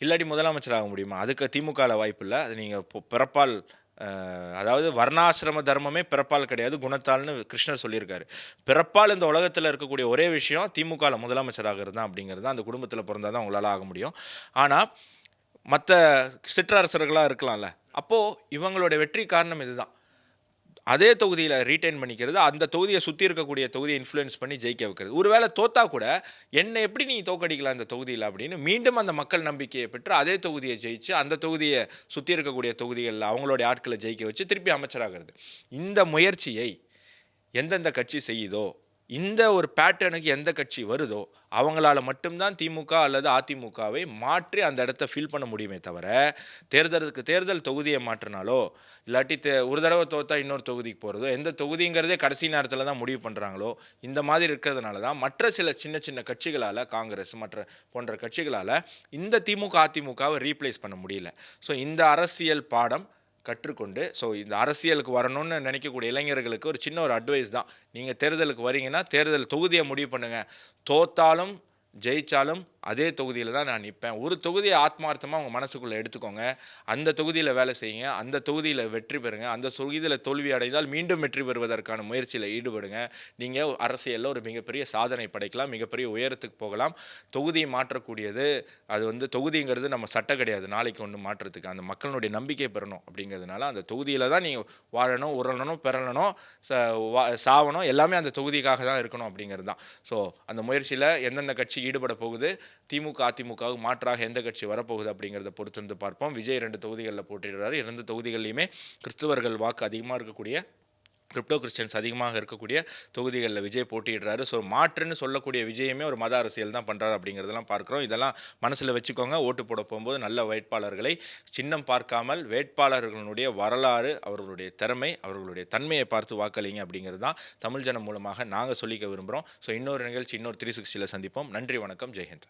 Speaker 1: இல்லாட்டி முதலமைச்சராக முடியுமா? அதுக்கு திமுகவில் வாய்ப்பு இல்லை. அது நீங்கள் பிறப்பால், அதாவது வர்ணாசிரம தர்மமே பிறப்பால் கிடையாது, குணத்தால்னு கிருஷ்ணர் சொல்லியிருக்காரு. பிறப்பால் இந்த உலகத்தில் இருக்கக்கூடிய ஒரே விஷயம் திமுகவில் முதலமைச்சராகிறது தான் அப்படிங்கிறது தான். அந்த குடும்பத்தில் பிறந்தால் தான் உங்களால் ஆக முடியும். ஆனால் மற்ற சிற்றரசர்களாக இருக்கலாம்ல, அப்போது இவங்களோட வெற்றி காரணம் இதுதான். அதே தொகுதியில் ரீட்டைன் பண்ணிக்கிறது, அந்த தொகுதியை சுற்றி இருக்கக்கூடிய தொகுதியை இன்ஃப்ளூயன்ஸ் பண்ணி ஜெயிக்க வைக்கிறது. ஒருவேளை தோத்தா கூட என்னை எப்படி நீ தோக்கடிக்கலாம் அந்த தொகுதியில் அப்படின்னு மீண்டும் அந்த மக்கள் நம்பிக்கையை பெற்று அதே தொகுதியை ஜெயிச்சு அந்த தொகுதியை சுற்றி இருக்கக்கூடிய தொகுதிகளில் அவங்களுடைய ஆட்களை ஜெயிக்க வச்சு திருப்பி அமைச்சராகிறது. இந்த முயற்சியை எந்தெந்த கட்சி செய்யுதோ, இந்த ஒரு பேட்டர்னுக்கு எந்த கட்சி வருதோ அவங்களால மட்டும்தான் திமுக அல்லது அதிமுகவை மாற்றி அந்த இடத்த ஃபில் பண்ண முடியுமே தவிர, தேர்தலுக்கு தேர்தல் தொகுதியை மாற்றினாலோ இல்லாட்டி ஒரு தடவை தோத்தா இன்னொரு தொகுதிக்கு போகிறதோ, எந்த தொகுதிங்கிறதே கடைசி நேரத்தில் தான் முடிவு பண்ணுறாங்களோ, இந்த மாதிரி இருக்கிறதுனால தான் மற்ற சில சின்ன சின்ன கட்சிகளால், காங்கிரஸ் மற்ற போன்ற கட்சிகளால் இந்த திமுக அதிமுகவை ரீப்ளேஸ் பண்ண முடியல. ஸோ இந்த அரசியல் பாடம் கற்றுக்கொண்டு, ஸோ இந்த அரசியலுக்கு வரணும்னு நினைக்கக்கூடிய இளைஞர்களுக்கு ஒரு சின்ன ஒரு அட்வைஸ் தான். நீங்கள் தேர்தலுக்கு வரீங்கன்னா தேர்தல் தொகுதியை முடிவு பண்ணுங்கள். தோத்தாலும் ஜெயிச்சாலும் அதே தொகுதியில் தான் நான் நிற்பேன். ஒரு தொகுதியை ஆத்மார்த்தமாக உங்கள் மனசுக்குள்ளே எடுத்துக்கோங்க. அந்த தொகுதியில் வேலை செய்யுங்க, அந்த தொகுதியில் வெற்றி பெறுங்க. அந்த தொகுதியில் தோல்வி அடைந்தால் மீண்டும் வெற்றி பெறுவதற்கான முயற்சியில் ஈடுபடுங்க. நீங்கள் அரசியலில் ஒரு மிகப்பெரிய சாதனை படைக்கலாம், மிகப்பெரிய உயரத்துக்கு போகலாம். தொகுதியை மாற்றக்கூடியது அது வந்து தொகுதிங்கிறது நம்ம சட்டம் கிடையாது நாளைக்கு ஒன்று மாற்றத்துக்கு. அந்த மக்களுடைய நம்பிக்கை பெறணும் அப்படிங்கிறதுனால அந்த தொகுதியில் தான் நீங்கள் வாழணும், உருளணும், பெறலணும், சாவணும், எல்லாமே அந்த தொகுதிக்காக தான் இருக்கணும் அப்படிங்கிறது தான். ஸோ அந்த முயற்சியில் எந்தெந்த கட்சி ஈடுபட போகுது, திமுக அதிமுகவுக்கு மாற்றாக எந்த கட்சி வரப்போகுது அப்படிங்கிறத பொறுத்திருந்து பார்ப்போம். விஜய் 2 தொகுதிகளில் போட்டியிடுறாரு. 2 தொகுதிகளிலுமே கிறிஸ்துவர்கள் வாக்கு அதிகமாக இருக்கக்கூடிய, கிரிப்டோ கிறிஸ்டியன்ஸ் அதிகமாக இருக்கக்கூடிய தொகுதிகளில் விஜய் போட்டியிடுறாரு. ஸோ மாற்றுன்னு சொல்லக்கூடிய விஜயமே ஒரு மத அரசியல் தான் பண்ணுறாரு அப்படிங்கிறதெல்லாம் பார்க்குறோம். இதெல்லாம் மனசில் வச்சுக்கோங்க. ஓட்டு போட போகும்போது நல்ல வேட்பாளர்களை சின்னம் பார்க்காமல் வேட்பாளர்களுடைய வரலாறு, அவர்களுடைய திறமை, அவர்களுடைய தன்மையை பார்த்து வாக்களிங்க அப்படிங்கிறது தான் தமிழ் ஜனம் மூலமாக நாங்கள் சொல்லிக்க விரும்புகிறோம். ஸோ இன்னொரு நிகழ்ச்சி, இன்னொரு 360ல் சந்திப்போம். நன்றி, வணக்கம், ஜெய்ஹிந்த்.